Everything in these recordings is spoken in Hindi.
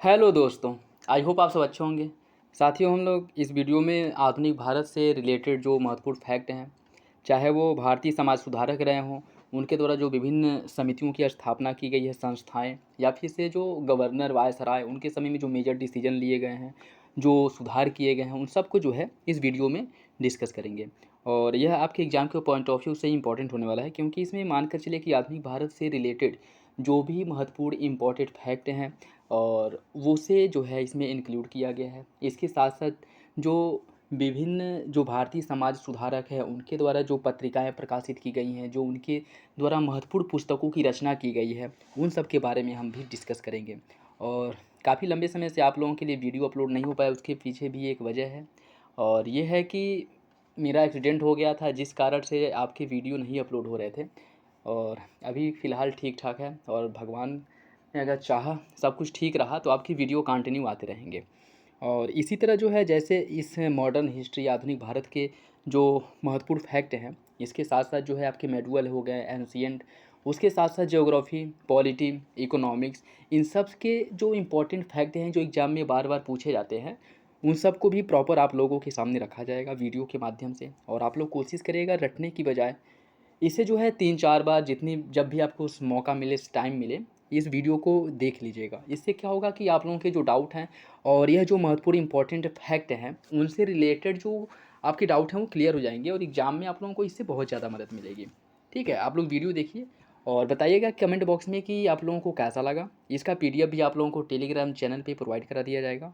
हेलो दोस्तों। आई होप आप सब अच्छे होंगे। साथियों, हम लोग इस वीडियो में आधुनिक भारत से रिलेटेड जो महत्वपूर्ण फैक्ट हैं, चाहे वो भारतीय समाज सुधारक रहे हों, उनके द्वारा जो विभिन्न समितियों की स्थापना की गई है, संस्थाएं, या फिर से जो गवर्नर वायसराय उनके समय में जो मेजर डिसीजन लिए गए हैं, जो सुधार किए गए हैं, उन सब को जो है इस वीडियो में डिस्कस करेंगे। और यह आपके एग्जाम के पॉइंट ऑफ व्यू से इंपॉर्टेंट होने वाला है, क्योंकि इसमें मानकर चले कि आधुनिक भारत से रिलेटेड जो भी महत्वपूर्ण इम्पॉर्टेंट फैक्ट हैं और वो से जो है इसमें इंक्लूड किया गया है। इसके साथ साथ जो विभिन्न जो भारतीय समाज सुधारक हैं उनके द्वारा जो पत्रिकाएं प्रकाशित की गई हैं, जो उनके द्वारा महत्वपूर्ण पुस्तकों की रचना की गई है, उन सब के बारे में हम भी डिस्कस करेंगे। और काफ़ी लंबे समय से आप लोगों के लिए वीडियो अपलोड नहीं हो पाया, उसके पीछे भी एक वजह है, और ये है कि मेरा एक्सीडेंट हो गया था, जिस कारण से आपके वीडियो नहीं अपलोड हो रहे थे। और अभी फ़िलहाल ठीक ठाक है, और भगवान ने अगर चाहा, सब कुछ ठीक रहा तो आपकी वीडियो कंटिन्यू आते रहेंगे। और इसी तरह जो है, जैसे इस मॉडर्न हिस्ट्री आधुनिक भारत के जो महत्वपूर्ण फैक्ट हैं, इसके साथ साथ जो है आपके मेडुअल हो गए, एंशिएंट, उसके साथ साथ ज्योग्राफी, पॉलिटी, इकोनॉमिक्स, इन सब के जो इम्पोर्टेंट फैक्ट हैं जो एग्ज़ाम में बार बार पूछे जाते हैं, उन सब को भी प्रॉपर आप लोगों के सामने रखा जाएगा वीडियो के माध्यम से। और आप लोग कोशिश करिएगा रटने की बजाय इसे जो है 3-4 बार, जितनी जब भी आपको मौका मिले, टाइम मिले, इस वीडियो को देख लीजिएगा। इससे क्या होगा कि आप लोगों के जो डाउट हैं और यह जो महत्वपूर्ण इंपॉर्टेंट फैक्ट हैं उनसे रिलेटेड जो आपके डाउट हैं वो क्लियर हो जाएंगे, और एग्ज़ाम में आप लोगों को इससे बहुत ज़्यादा मदद मिलेगी। ठीक है, आप लोग वीडियो देखिए और बताइएगा कमेंट बॉक्स में कि आप लोगों को कैसा लगा। इसका PDF भी आप लोगों को टेलीग्राम चैनल पर प्रोवाइड करा दिया जाएगा।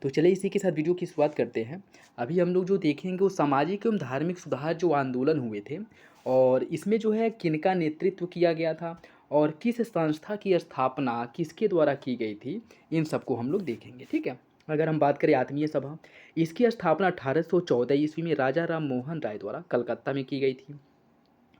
तो चलिए इसी के साथ वीडियो की शुरुआत करते हैं। अभी हम लोग जो देखेंगे वो सामाजिक एवं धार्मिक सुधार जो आंदोलन हुए थे, और इसमें जो है किनका नेतृत्व किया गया था और किस संस्था की स्थापना किसके द्वारा की गई थी, इन सबको हम लोग देखेंगे। ठीक है, अगर हम बात करें आत्मीय सभा, इसकी स्थापना 1814 ईस्वी में राजा राम मोहन राय द्वारा कलकत्ता में की गई थी।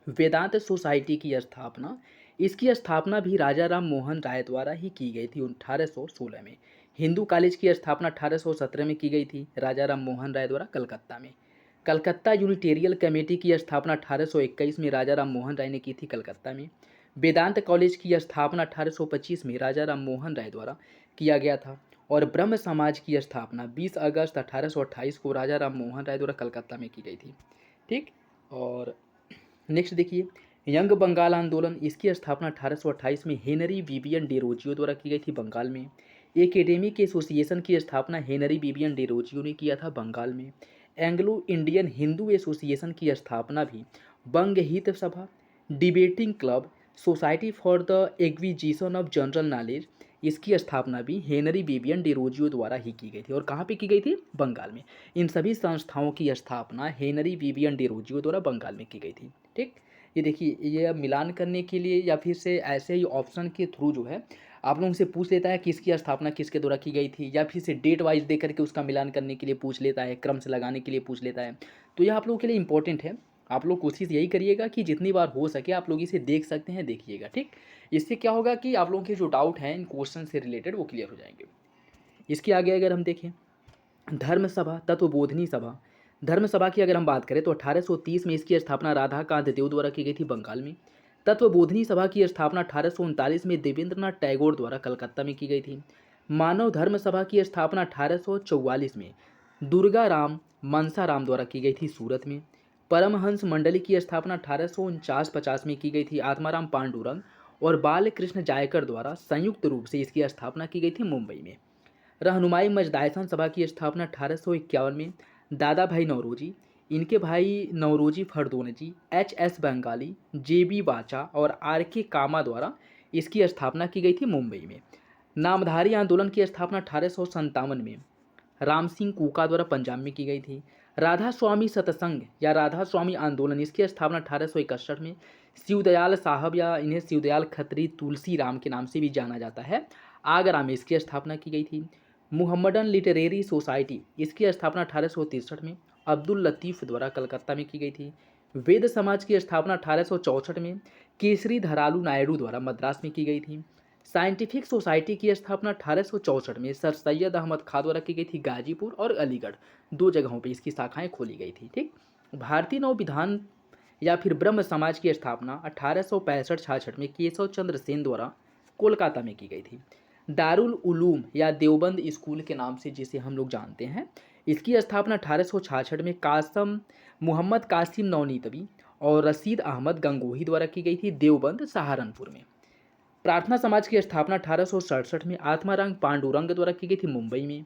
वेदांत सोसाइटी की स्थापना, इसकी स्थापना भी राजा राम मोहन राय द्वारा ही की गई थी 1816 में। हिंदू कॉलेज की स्थापना 1817 में की गई थी राजा राम मोहन राय द्वारा कलकत्ता में। कलकत्ता यूनिटेरियल कमेटी की स्थापना 1821 में राजा राम मोहन राय ने की थी कलकत्ता में। वेदांत कॉलेज की स्थापना 1825 में राजा राम मोहन राय द्वारा किया गया था। और ब्रह्म समाज की स्थापना 20 अगस्त 1828 को राजा राम मोहन राय द्वारा कलकत्ता में की गई थी। ठीक, और नेक्स्ट देखिए, यंग बंगाल आंदोलन, इसकी स्थापना 1828 में हेनरी विवियन डेरोजियो द्वारा की गई थी बंगाल में। एकेडमिक एसोसिएशन की स्थापना हेनरी विवियन डेरोजियो ने किया था बंगाल में। एंग्लो इंडियन हिंदू एसोसिएशन की स्थापना भी बंग हित सभा, debating club, society for the acquisition of general knowledge, इसकी स्थापना भी हेनरी विवियन डेरोजियो द्वारा ही की गई थी। और कहाँ पे की गई थी? बंगाल में। इन सभी संस्थाओं की स्थापना हेनरी विवियन डेरोजियो द्वारा बंगाल में की गई थी। ठीक, ये देखिए, ये अब मिलान करने के लिए या फिर से ऐसे ही ऑप्शन के थ्रू जो है आप लोगों से पूछ लेता है किसकी स्थापना किसके द्वारा की गई थी, या फिर से डेट वाइज दे करके उसका मिलान करने के लिए पूछ लेता है, क्रम से लगाने के लिए पूछ लेता है। तो यह आप लोगों के लिए इंपॉर्टेंट है। आप लोग कोशिश यही करिएगा कि जितनी बार हो सके आप लोग इसे देख सकते हैं, देखिएगा। ठीक, इससे क्या होगा कि आप लोगों के जो डाउट हैं इन क्वेश्चन से रिलेटेड वो क्लियर हो जाएंगे। इसके आगे अगर हम देखें, धर्म सभा तत्वबोधिनी सभा, धर्म सभा की अगर हम बात करें तो 1830 में इसकी स्थापना राधाकांत देव द्वारा की गई थी बंगाल में। तत्वबोधिनी सभा की स्थापना 1839 में देवेंद्रनाथ टैगोर द्वारा कलकत्ता में की गई थी। मानव धर्म सभा की स्थापना 1844 में दुर्गा राम मनसा राम द्वारा की गई थी सूरत में। परमहंस मंडली की स्थापना 1849-50 में की गई थी आत्माराम पांडुरंग और बाल कृष्ण जायकर द्वारा संयुक्त रूप से इसकी स्थापना की गई थी मुंबई में। रहनुमाई मजदायसन सभा की स्थापना 1851 में दादा भाई नौरोजी, इनके भाई नौरोजी फरदोनजी, HS बंगाली, JB वाचा और RK कामा द्वारा इसकी स्थापना की गई थी मुंबई में। नामधारी आंदोलन की स्थापना 1857 में राम सिंह कूका द्वारा पंजाब में की गई थी। राधा स्वामी सत्संग या राधा स्वामी आंदोलन, इसकी स्थापना 1861 में शिवदयाल साहब या इन्हें शिवदयाल खत्री तुलसी राम के नाम से भी जाना जाता है, आगरा में इसकी स्थापना की गई थी। मुहम्मडन लिटरेरी सोसाइटी, इसकी स्थापना 1863 में अब्दुल लतीफ़ द्वारा कलकत्ता में की गई थी। वेद समाज की स्थापना 1864 में केसरी धरालू नायडू द्वारा मद्रास में की गई थी। साइंटिफिक सोसाइटी की स्थापना 1864 में सर सैयद अहमद खां द्वारा की गई थी गाजीपुर और अलीगढ़, दो जगहों पर इसकी शाखाएं खोली गई थी। ठीक, भारतीय नव विधान या फिर ब्रह्म समाज की स्थापना 1865-66 में केशव चंद्र सेन द्वारा कोलकाता में की गई थी। दारुल उलूम या देवबंद स्कूल के नाम से जिसे हम लोग जानते हैं, इसकी स्थापना 1866 में कासम मोहम्मद कासिम नौनीतवी और रशीद अहमद गंगोही द्वारा की गई थी, देवबंद सहारनपुर में। प्रार्थना समाज की स्थापना 1867 में आत्माराम पांडुरंग द्वारा की गई थी, मुंबई में।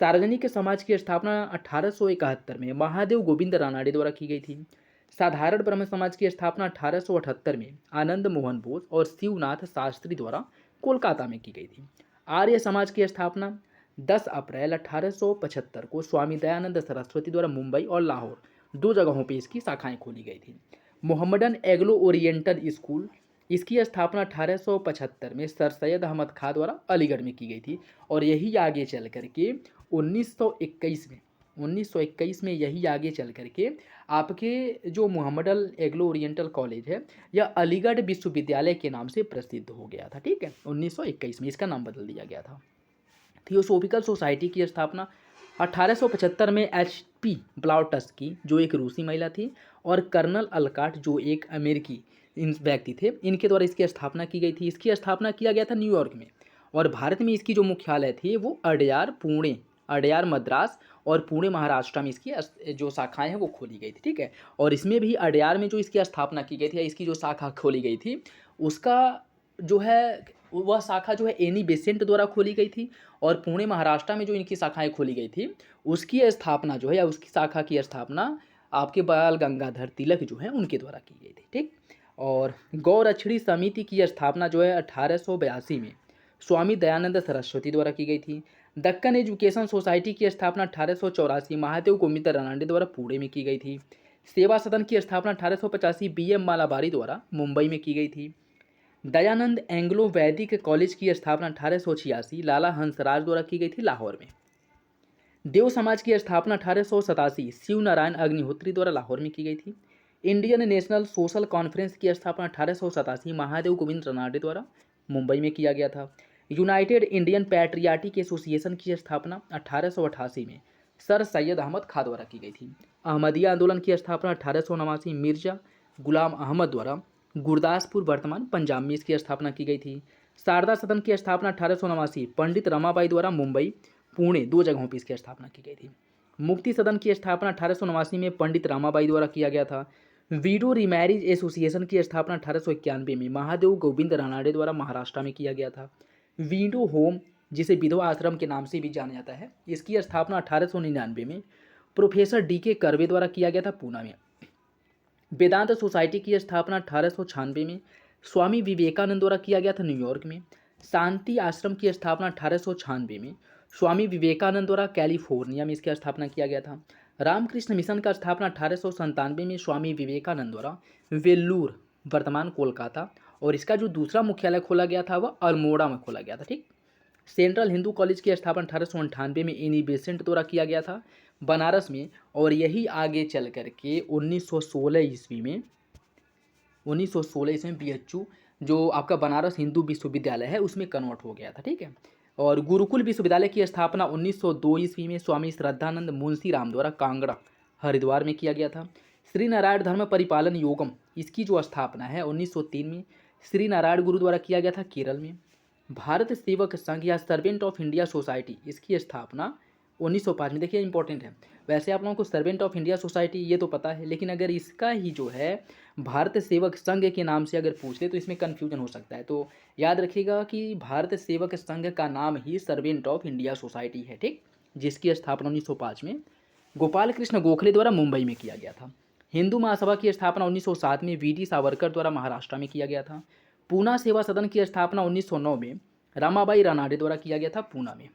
सार्वजनिक समाज की स्थापना 1871 में महादेव गोविंद रानाडे द्वारा की गई थी। साधारण ब्रह्म समाज की स्थापना 1878 में आनंद मोहन बोस और शिवनाथ शास्त्री द्वारा कोलकाता में की गई थी। आर्य समाज की स्थापना 10 अप्रैल 1875 को स्वामी दयानंद सरस्वती द्वारा मुंबई और लाहौर दो जगहों पर इसकी शाखाएं खोली गई थी। मोहम्मदन एग्लो ओरिएंटल स्कूल, इसकी स्थापना 1875 में सर सैयद अहमद खां द्वारा अलीगढ़ में की गई थी और यही आगे चल करके 1921 में यही आगे चल करके आपके जो मोहम्मदन एग्लो ओरिएंटल कॉलेज है यह अलीगढ़ विश्वविद्यालय के नाम से प्रसिद्ध हो गया था। ठीक है, 1921 में इसका नाम बदल दिया गया था। थियोसॉफिकल सोसाइटी की स्थापना 1875 में HP ब्लाउटस्की जो एक रूसी महिला थी और कर्नल अलकाट जो एक अमेरिकी व्यक्ति थे, इनके द्वारा इसकी स्थापना की गई थी। इसकी स्थापना किया गया था न्यूयॉर्क में और भारत में इसकी जो मुख्यालय थी वो अडयार, पुणे, अडयार मद्रास और पुणे महाराष्ट्र में इसकी जो शाखाएं हैं वो खोली गई थी। ठीक है, और इसमें भी अडयार में जो इसकी स्थापना की गई थी, इसकी जो शाखा खोली गई थी उसका जो है वह शाखा जो है एनी बेसेंट द्वारा खोली गई थी और पुणे महाराष्ट्र में जो इनकी शाखाएं खोली गई थी उसकी स्थापना जो है या उसकी शाखा की स्थापना आपके बाल गंगाधर तिलक जो है उनके द्वारा की गई थी। ठीक, और गौरक्षणी समिति की स्थापना जो है 1882 में स्वामी दयानंद सरस्वती द्वारा की गई थी। दक्कन एजुकेशन सोसाइटी की स्थापना 1884 महादेव गोविंद रानाडे द्वारा पुणे में की गई थी। सेवा सदन की स्थापना 1885 BM मालाबारी द्वारा मुंबई में की गई थी। दयानंद एंग्लो वैदिक कॉलेज की स्थापना 1886 लाला हंसराज द्वारा की गई थी, लाहौर में। देव समाज की स्थापना 1887 शिव नारायण अग्निहोत्री द्वारा लाहौर में की गई थी। इंडियन नेशनल सोशल कॉन्फ्रेंस की स्थापना 1887 महादेव गोविंद रानाडे द्वारा मुंबई में किया गया था। यूनाइटेड इंडियन पैट्रियाटिक एसोसिएशन की स्थापना 1888 में सर सैयद अहमद खां द्वारा की गई थी। अहमदिया आंदोलन की स्थापना 1889 मिर्जा गुलाम अहमद द्वारा गुरदासपुर वर्तमान पंजाब में इसकी स्थापना की गई थी। शारदा सदन की स्थापना 1889 पंडित रमाबाई द्वारा मुंबई, पुणे दो जगहों पर इसकी स्थापना की गई थी। मुक्ति सदन की स्थापना 1889 में पंडित रामाबाई द्वारा किया गया था। वीडो रीमैरिज एसोसिएशन की स्थापना 1891 में महादेव गोविंद रानाडे द्वारा महाराष्ट्र में किया गया था। वीडो होम जिसे विधवा आश्रम के नाम से भी जाना जाता है, इसकी स्थापना 1899 में प्रोफेसर DK कर्वे द्वारा किया गया था, पूना में। वेदांत सोसाइटी की स्थापना 1896 में स्वामी विवेकानंद द्वारा किया गया था, न्यूयॉर्क में। शांति आश्रम की स्थापना 1896 में स्वामी विवेकानंद द्वारा कैलिफोर्निया में इसकी स्थापना किया गया था। रामकृष्ण मिशन का स्थापना 1897 में स्वामी विवेकानंद द्वारा वेल्लूर वर्तमान कोलकाता और इसका जो दूसरा मुख्यालय खोला गया था वह अल्मोड़ा में खोला गया था। ठीक, सेंट्रल हिंदू कॉलेज की स्थापना 1898 में एनी बेसेंट द्वारा किया गया था, बनारस में, और यही आगे चल करके 1916 ईस्वी में BHU जो आपका बनारस हिंदू विश्वविद्यालय है उसमें कन्वर्ट हो गया था। ठीक है, और गुरुकुल विश्वविद्यालय की स्थापना 1902 ईस्वी में स्वामी श्रद्धानंद मुंशी राम द्वारा कांगड़ा, हरिद्वार में किया गया था। श्री नारायण धर्म परिपालन योगम, इसकी जो स्थापना है 1903 में श्री नारायण गुरु द्वारा किया गया था, केरल में। भारत सेवक संघ या सर्वेंट ऑफ इंडिया सोसाइटी, इसकी स्थापना 1905 में। देखिए इंपॉर्टेंट है, वैसे आप लोगों को सर्वेंट ऑफ इंडिया सोसाइटी ये तो पता है, लेकिन अगर इसका ही जो है भारत सेवक संघ के नाम से अगर पूछ ले तो इसमें कन्फ्यूजन हो सकता है। तो याद रखिएगा कि भारत सेवक संघ का नाम ही सर्वेंट ऑफ इंडिया सोसाइटी है। ठीक, जिसकी स्थापना 1905 में गोपाल कृष्ण गोखले द्वारा मुंबई में किया गया था। हिंदू महासभा की स्थापना 1907 में VD सावरकर द्वारा महाराष्ट्र में किया गया था। पूना सेवा सदन की स्थापना 1909 में रामाबाई रानाडे द्वारा किया गया था, पूना में।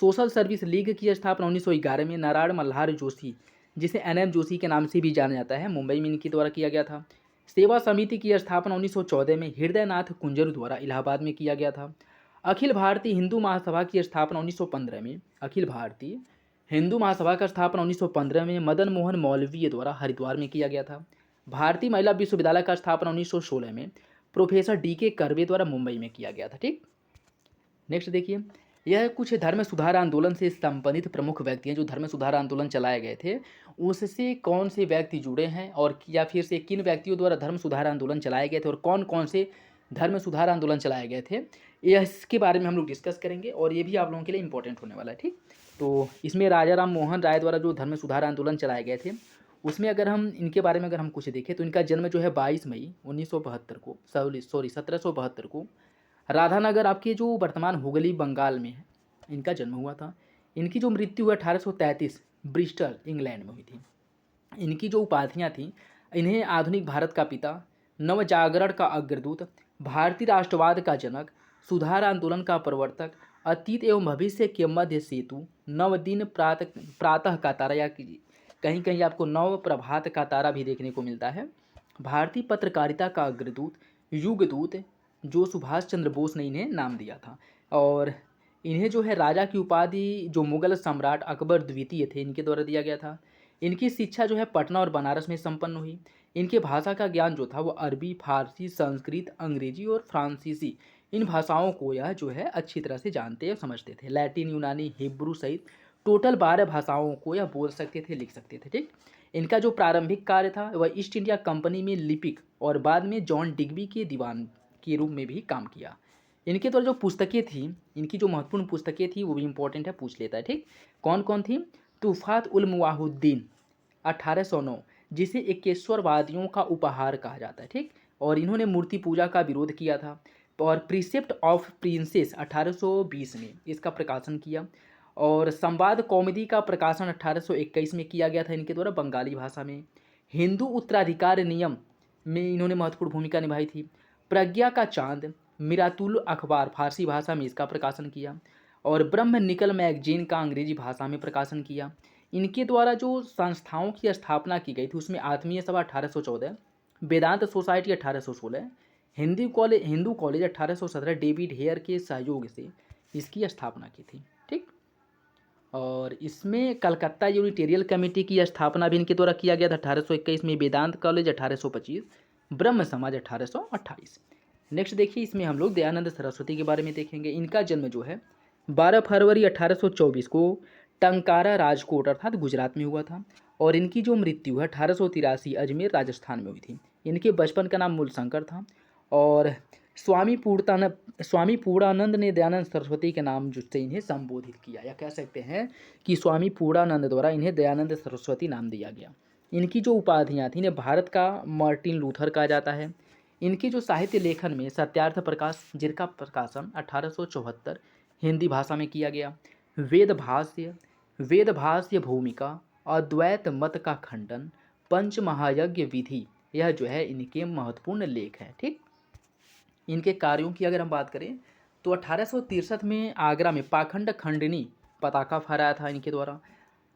सोशल सर्विस लीग की स्थापना 1911 में नारायण मल्हार जोशी, जिसे NM जोशी के नाम से भी जाना जाता है, मुंबई में इनके द्वारा किया गया था। सेवा समिति की स्थापना 1914 में हृदयनाथ कुंजरू द्वारा इलाहाबाद में किया गया था। अखिल भारतीय हिंदू महासभा की स्थापना 1915 में अखिल भारतीय हिंदू महासभा का स्थापना 1915 में मदन मोहन मौलवी द्वारा हरिद्वार में किया गया था। भारतीय महिला विश्वविद्यालय का स्थापना 1916 में प्रोफेसर DK कर्वे द्वारा मुंबई में किया गया था। ठीक, नेक्स्ट देखिए, यह कुछ धर्म सुधार आंदोलन से संबंधित प्रमुख व्यक्ति हैं जो धर्म सुधार आंदोलन चलाए गए थे, उससे कौन से व्यक्ति जुड़े हैं और या फिर से किन व्यक्तियों द्वारा धर्म सुधार आंदोलन चलाए गए थे और कौन कौन से धर्म सुधार आंदोलन चलाए गए थे, ये इसके बारे में हम लोग डिस्कस करेंगे और ये भी आप लोगों के लिए इंपॉर्टेंट होने वाला है। ठीक, तो इसमें राजा राम मोहन राय द्वारा जो धर्म सुधार आंदोलन चलाए गए थे, उसमें अगर हम इनके बारे में अगर हम कुछ देखें तो इनका जन्म जो है 22 मई 1972 को, सॉरी 1772 को राधानगर, आपके जो वर्तमान हुगली बंगाल में है, इनका जन्म हुआ था। इनकी जो मृत्यु है 1833 ब्रिस्टल इंग्लैंड में हुई थी। इनकी जो उपाधियाँ थीं, इन्हें आधुनिक भारत का पिता, नवजागरण का अग्रदूत, भारतीय राष्ट्रवाद का जनक, सुधार आंदोलन का प्रवर्तक, अतीत एवं भविष्य के मध्य सेतु, नवदिन प्रातः का तारा, या कहीं कहीं आपको नव प्रभात का तारा भी देखने को मिलता है, भारतीय पत्रकारिता का अग्रदूत, युगदूत, जो सुभाष चंद्र बोस ने इन्हें नाम दिया था। और इन्हें जो है राजा की उपाधि जो मुगल सम्राट अकबर द्वितीय थे, इनके द्वारा दिया गया था। इनकी शिक्षा जो है पटना और बनारस में संपन्न हुई। इनके भाषा का ज्ञान जो था वो अरबी, फारसी, संस्कृत, अंग्रेजी और फ्रांसीसी, इन भाषाओं को यह जो है अच्छी तरह से जानते और समझते थे। लैटिन, यूनानी, हिब्रू सहित टोटल 12 भाषाओं को यह बोल सकते थे, लिख सकते थे। ठीक, इनका जो प्रारंभिक कार्य था वह ईस्ट इंडिया कंपनी में लिपिक और बाद में जॉन डिग्बी के दीवान के रूप में भी काम किया। इनके द्वारा जो पुस्तकें थी, इनकी जो महत्वपूर्ण पुस्तकें थी वो भी इंपॉर्टेंट है, पूछ लेता है। ठीक, कौन कौन थी? तूफात उल मुवाहुद्दीन 1809, जिसे एकेश्वरवादियों का उपहार कहा जाता है। ठीक, और इन्होंने मूर्ति पूजा का विरोध किया था। और प्रीसेप्ट ऑफ प्रिंसेस 1820 में इसका प्रकाशन किया। और संवाद कॉमेडी का प्रकाशन 1821 में किया गया था इनके द्वारा बंगाली भाषा में। हिंदू उत्तराधिकार नियम में इन्होंने महत्वपूर्ण भूमिका निभाई थी। प्रज्ञा का चांद, मिरातुल अखबार फारसी भाषा में इसका प्रकाशन किया। और ब्रह्म निकल मैगजीन का अंग्रेजी भाषा में प्रकाशन किया। इनके द्वारा जो संस्थाओं की स्थापना की गई थी उसमें Atmiya Sabha 1814, Vedanta society 1816, Hindu college 1817 David Hare के सहयोग से इसकी स्थापना की थी। ठीक, और इसमें कलकत्ता यूनिटेरियल कमेटी की स्थापना भी इनके द्वारा किया गया था 1821 में। वेदांत कॉलेज 1825, ब्रह्म समाज 1828। नेक्स्ट देखिए, इसमें हम लोग दयानंद सरस्वती के बारे में देखेंगे। इनका जन्म जो है 12 फरवरी 1824 को टंकारा राजकोट अर्थात गुजरात में हुआ था। और इनकी जो मृत्यु है 1883 अजमेर राजस्थान में हुई थी। इनके बचपन का नाम मूलशंकर था। और स्वामी पूर्णानंद ने दयानंद सरस्वती के नाम जिससे इन्हें संबोधित किया, या कह सकते हैं कि स्वामी पूर्णानंद द्वारा इन्हें दयानंद सरस्वती नाम दिया गया। इनकी जो उपाधियाँ थी, इन्हें भारत का मार्टिन लूथर कहा जाता है। इनकी जो साहित्य लेखन में सत्यार्थ प्रकाश, जिसका प्रकाशन 1874 हिंदी भाषा में किया गया। वेद भाष्य भूमिका, अद्वैत मत का खंडन, पंच महायज्ञ विधि, यह जो है इनके महत्वपूर्ण लेख हैं। ठीक, इनके कार्यों की अगर हम बात करें तो 1863 में आगरा में पाखंड खंडनी पताका फहराया था इनके द्वारा।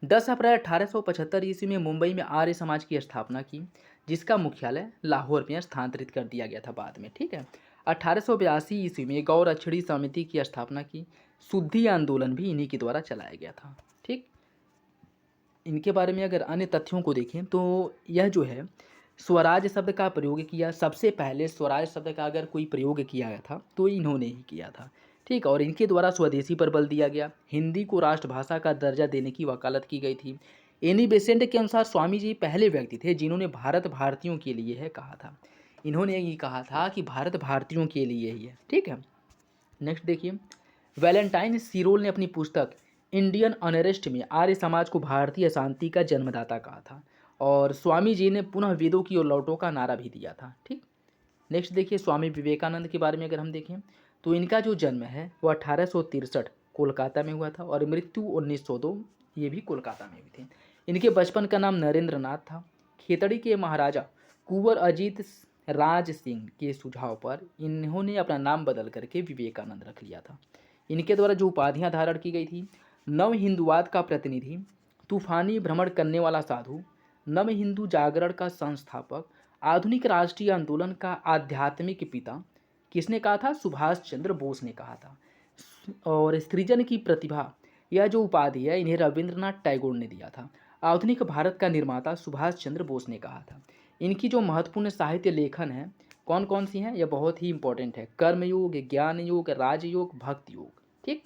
10 अप्रैल 1875 ईस्वी में मुंबई में आर्य समाज की स्थापना की, जिसका मुख्यालय लाहौर में स्थानांतरित कर दिया गया था बाद में। ठीक है, 1882 ईस्वी में गौरक्षणी समिति की स्थापना की। शुद्धि आंदोलन भी इन्हीं के द्वारा चलाया गया था। ठीक, इनके बारे में अगर अन्य तथ्यों को देखें तो यह जो है स्वराज शब्द का प्रयोग किया। सबसे पहले स्वराज शब्द का अगर कोई प्रयोग किया गया था तो इन्होंने ही किया था। ठीक, और इनके द्वारा स्वदेशी पर बल दिया गया। हिंदी को राष्ट्रभाषा का दर्जा देने की वकालत की गई थी। एनी बेसेंट के अनुसार स्वामी जी पहले व्यक्ति थे जिन्होंने भारत भारतीयों के लिए है कहा था। इन्होंने ये कहा था कि भारत भारतीयों के लिए ही है। ठीक है, नेक्स्ट देखिए, वैलेंटाइन सीरोल ने अपनी पुस्तक इंडियन अनरेस्ट में आर्य समाज को भारतीय शांति का जन्मदाता कहा था। और स्वामी जी ने पुनः वेदों की ओर लौटो का नारा भी दिया था। ठीक, नेक्स्ट देखिए, स्वामी विवेकानंद के बारे में अगर हम देखें तो इनका जो जन्म है वो 1863 कोलकाता में हुआ था और मृत्यु 1902 ये भी कोलकाता में हुई थी। इनके बचपन का नाम नरेंद्र नाथ था। खेतड़ी के महाराजा कुंवर अजीत राज सिंह के सुझाव पर इन्होंने अपना नाम बदल करके विवेकानंद रख लिया था। इनके द्वारा जो उपाधियां धारण की गई थी, नव हिंदुवाद का प्रतिनिधि, तूफानी भ्रमण करने वाला साधु, नव हिंदू जागरण का संस्थापक, आधुनिक राष्ट्रीय आंदोलन का आध्यात्मिक पिता, किसने कहा था? सुभाष चंद्र बोस ने कहा था। और सृजन की प्रतिभा, यह जो उपाधि है इन्हें रविंद्रनाथ टैगोर ने दिया था। आधुनिक भारत का निर्माता सुभाष चंद्र बोस ने कहा था। इनकी जो महत्वपूर्ण साहित्य लेखन है कौन कौन सी हैं, यह बहुत ही इंपॉर्टेंट है। कर्मयोग, ज्ञान योग, राजयोग, भक्ति योग। ठीक,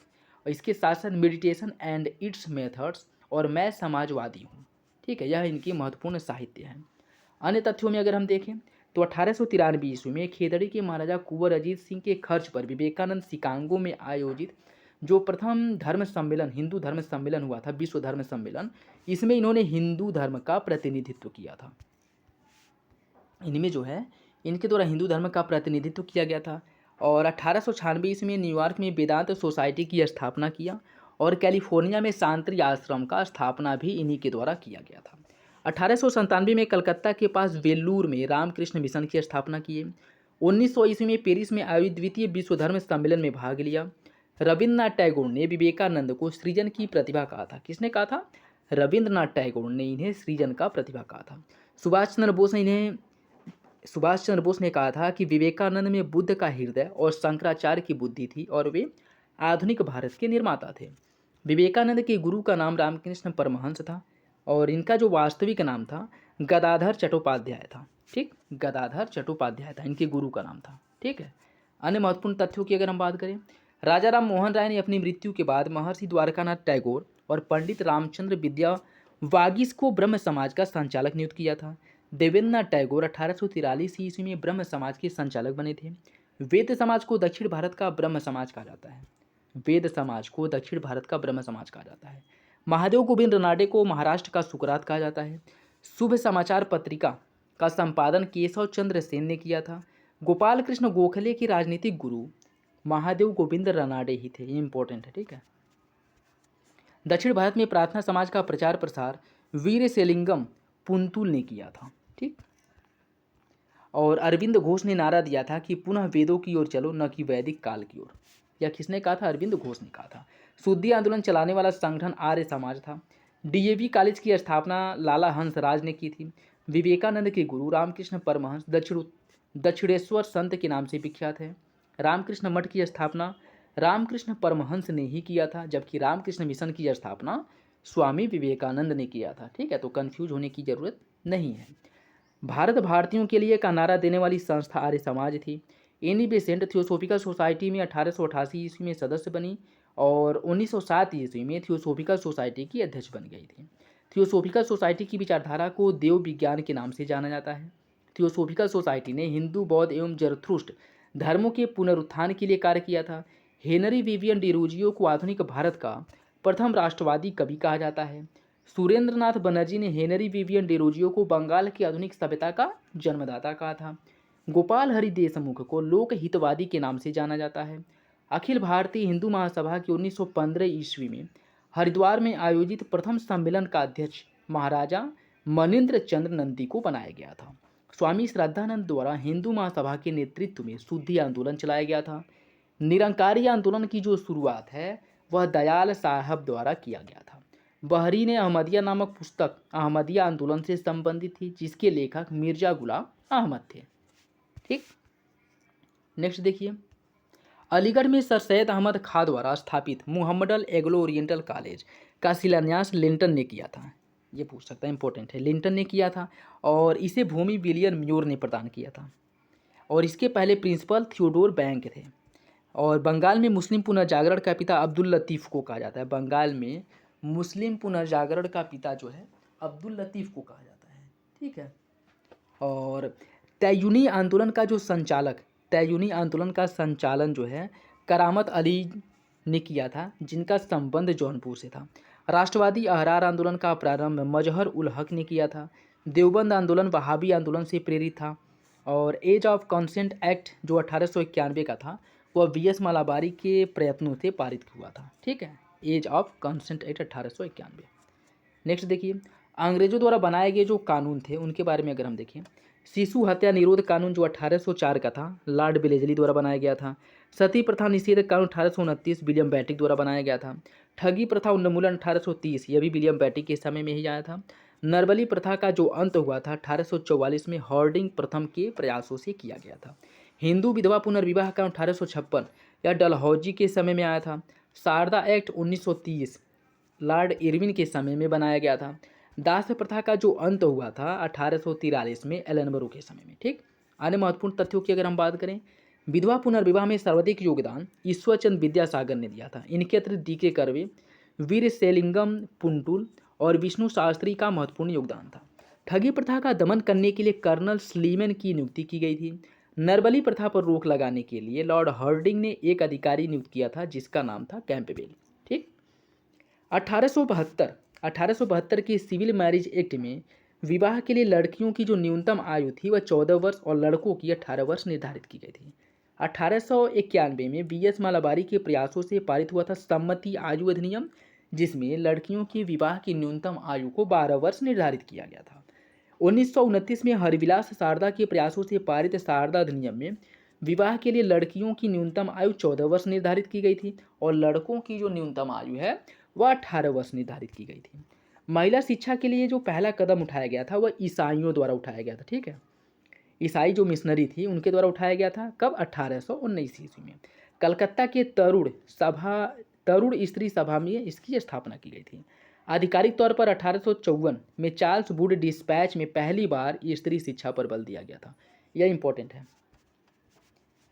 और इसके साथ साथ मेडिटेशन एंड इट्स मेथड्स और मैं समाजवादी हूँ। ठीक है, यह इनकी महत्वपूर्ण साहित्य है। अन्य तथ्यों में अगर हम देखें, तो 1893 ईस्वी में खेतड़ी के महाराजा कुंवर अजीत सिंह के खर्च पर विवेकानंद शिकागो में आयोजित जो प्रथम धर्म सम्मेलन, हिंदू धर्म सम्मेलन हुआ था, विश्व धर्म सम्मेलन, इसमें इन्होंने हिंदू धर्म का प्रतिनिधित्व किया था। इनमें जो है इनके द्वारा हिंदू धर्म का प्रतिनिधित्व किया गया था। और 1896 ईस्वी में न्यूयॉर्क में वेदांत सोसाइटी की स्थापना किया और कैलिफोर्निया में शांति आश्रम का स्थापना भी इन्हीं के द्वारा किया गया था। 1897 में कलकत्ता के पास वेल्लूर में रामकृष्ण मिशन की स्थापना किए। 1900 ईस्वी में पेरिस में आयोजित द्वितीय विश्व धर्म सम्मेलन में भाग लिया। रविन्द्रनाथ टैगोर ने विवेकानंद को सृजन की प्रतिभा कहा था। किसने कहा था? रविन्द्रनाथ टैगोर ने इन्हें सृजन का प्रतिभा कहा था। सुभाष चंद्र बोस ने कहा था कि विवेकानंद में बुद्ध का हृदय और शंकराचार्य की बुद्धि थी और वे आधुनिक भारत के निर्माता थे। विवेकानंद के गुरु का नाम रामकृष्ण परमहंस था और इनका जो वास्तविक नाम था गदाधर चट्टोपाध्याय था। ठीक, गदाधर चट्टोपाध्याय था इनके गुरु का नाम था। ठीक है। अन्य महत्वपूर्ण तथ्यों की अगर हम बात करें, राजा राम मोहन राय ने अपनी मृत्यु के बाद महर्षि द्वारकानाथ टैगोर और पंडित रामचंद्र विद्या वागीश को ब्रह्म समाज का संचालक नियुक्त किया था। देवेंद्रनाथ टैगोर 1843 ईस्वी में ब्रह्म समाज के संचालक बने थे। वेद समाज को दक्षिण भारत का ब्रह्म समाज कहा जाता है। वेद समाज को दक्षिण भारत का ब्रह्म समाज कहा जाता है। महादेव गोविंद रनाडे को महाराष्ट्र का सुकरात कहा जाता है। शुभ समाचार पत्रिका का संपादन केशव चंद्र सेन ने किया था। गोपाल कृष्ण गोखले के राजनीतिक गुरु महादेव गोविंद रनाडे ही थे। ये इंपॉर्टेंट है। ठीक है। दक्षिण भारत में प्रार्थना समाज का प्रचार प्रसार वीर सेलिंगम पुंतुल ने किया था। ठीक। और अरविंद घोष ने नारा दिया था कि पुनः वेदों की ओर चलो, न कि वैदिक काल की ओर। या किसने कहा था? अरविंद घोष ने कहा था। शुद्धि आंदोलन चलाने वाला संगठन आर्य समाज था। डीएवी कॉलेज की स्थापना लाला हंसराज ने की थी। विवेकानंद के गुरु रामकृष्ण परमहंस दक्षिणेश्वर संत के नाम से विख्यात है। रामकृष्ण मठ की स्थापना रामकृष्ण परमहंस ने ही किया था, जबकि रामकृष्ण मिशन की स्थापना स्वामी विवेकानंद ने किया था। ठीक है, तो कंफ्यूज होने की जरूरत नहीं है। भारत भारतीयों के लिए का नारा देने वाली संस्था आर्य समाज थी। एनी बेसेंट थियोसोफिकल सोसाइटी में 1888 ईस्वी में सदस्य बनी और 1907 ईस्वी में थियोसोफिकल सोसाइटी की अध्यक्ष बन गई थी। थियोसोफिकल सोसाइटी की विचारधारा को देव विज्ञान के नाम से जाना जाता है। थियोसोफिकल सोसाइटी ने हिंदू, बौद्ध एवं जरथुस्ट्र धर्मों के पुनरुत्थान के लिए कार्य किया था। हेनरी विवियन डिरोजियो को आधुनिक भारत का प्रथम राष्ट्रवादी कवि कहा जाता है। सुरेंद्रनाथ बनर्जी ने हेनरी विवियन डिरोजियो को बंगाल की आधुनिक सभ्यता का जन्मदाता कहा था। गोपाल हरि देशमुख को लोक हितवादी के नाम से जाना जाता है। अखिल भारतीय हिंदू महासभा के 1915 ईस्वी में हरिद्वार में आयोजित प्रथम सम्मेलन का अध्यक्ष महाराजा मनेंद्र चंद्र नंदी को बनाया गया था। स्वामी श्रद्धानंद द्वारा हिंदू महासभा के नेतृत्व में शुद्धि आंदोलन चलाया गया था। निरंकारी आंदोलन की जो शुरुआत है वह दयाल साहब द्वारा किया गया था। बहरीन अहमदिया नामक पुस्तक अहमदिया आंदोलन से संबंधित थी, जिसके लेखक मिर्जा गुलाम अहमद थे। ठीक। नेक्स्ट देखिए, अलीगढ़ में सर सैयद अहमद खां द्वारा स्थापित मुहम्मडन एग्लो ओरिएंटल कॉलेज का शिलान्यास लिंटन ने किया था। ये पूछ सकता है, इंपॉर्टेंट है। लिंटन ने किया था और इसे भूमि विलियम म्योर ने प्रदान किया था और इसके पहले प्रिंसिपल थियोडोर बैंक थे। और बंगाल में मुस्लिम पुनर्जागरण का पिता अब्दुल लतीफ़ को कहा जाता है। बंगाल में मुस्लिम पुनर्जागरण का पिता जो है अब्दुल लतीफ़ को कहा जाता है। ठीक है। और तैयूनी आंदोलन का संचालन जो है करामत अली ने किया था, जिनका संबंध जौनपुर से था। राष्ट्रवादी अहरार आंदोलन का प्रारंभ मजहर उल हक ने किया था। देवबंद आंदोलन वहाबी आंदोलन से प्रेरित था। और एज ऑफ कंसेंट एक्ट जो 1891 का था वह वीएस मालाबारी के प्रयत्नों से पारित हुआ था। ठीक है, age of consent act 1891। Next देखिए, अंग्रेजों द्वारा बनाए गए जो कानून थे उनके बारे में अगर हम देखें, शिशु हत्या निरोध कानून जो 1804 का था लॉर्ड बेलेजली द्वारा बनाया गया था। सती प्रथा निषेध कानून 1829 विलियम बैटिक द्वारा बनाया गया था। ठगी प्रथा उन्मूलन 1830, यह भी विलियम बैटिक के समय में ही आया था। नरबली प्रथा का जो अंत हुआ था 1844 में हॉर्डिंग प्रथम के प्रयासों से किया गया था। हिंदू विधवा पुनर्विवाह कानून 1856 यह डलहौजी के समय में आया था। शारदा एक्ट 1930 लॉर्ड इरविन के समय में बनाया गया था। दास प्रथा का जो अंत हुआ था 1843 में एलनबरो के समय में। ठीक। अन्य महत्वपूर्ण तथ्यों की अगर हम बात करें, विधवा पुनर्विवाह में सर्वाधिक योगदान ईश्वरचंद विद्यासागर ने दिया था। इनके अतिरिक्त डी के कर्वे, वीर सेलिंगम पुंटुल और विष्णु शास्त्री का महत्वपूर्ण योगदान था। ठगी प्रथा का दमन करने के लिए कर्नल स्लीमैन की नियुक्ति की गई थी। नरबली प्रथा पर रोक लगाने के लिए लॉर्ड हार्डिंग ने एक अधिकारी नियुक्त किया था जिसका नाम था कैंपबेल। ठीक। 1872 के सिविल मैरिज एक्ट में विवाह के लिए लड़कियों की जो न्यूनतम आयु थी वह 14 वर्ष और लड़कों की 18 वर्ष निर्धारित की गई थी। 1891 में BS मालाबारी के प्रयासों से पारित हुआ था सम्मति आयु अधिनियम, जिसमें लड़कियों की विवाह की न्यूनतम आयु को 12 वर्ष निर्धारित किया गया था। 1929 में हरिविलास शारदा के प्रयासों से पारित शारदा अधिनियम में विवाह के लिए लड़कियों की न्यूनतम आयु 14 वर्ष निर्धारित की गई थी और लड़कों की जो न्यूनतम आयु है वह 18 वर्ष निर्धारित की गई थी। महिला शिक्षा के लिए जो पहला कदम उठाया गया था वह ईसाइयों द्वारा उठाया गया था। ठीक है, ईसाई जो मिशनरी थी उनके द्वारा उठाया गया था। कब? 1819 ईस्वी में कलकत्ता के तरुण स्त्री सभा में इसकी स्थापना की गई थी। आधिकारिक तौर पर 1854 में चार्ल्स वुड डिस्पैच में पहली बार स्त्री शिक्षा पर बल दिया गया था। यह इंपॉर्टेंट है,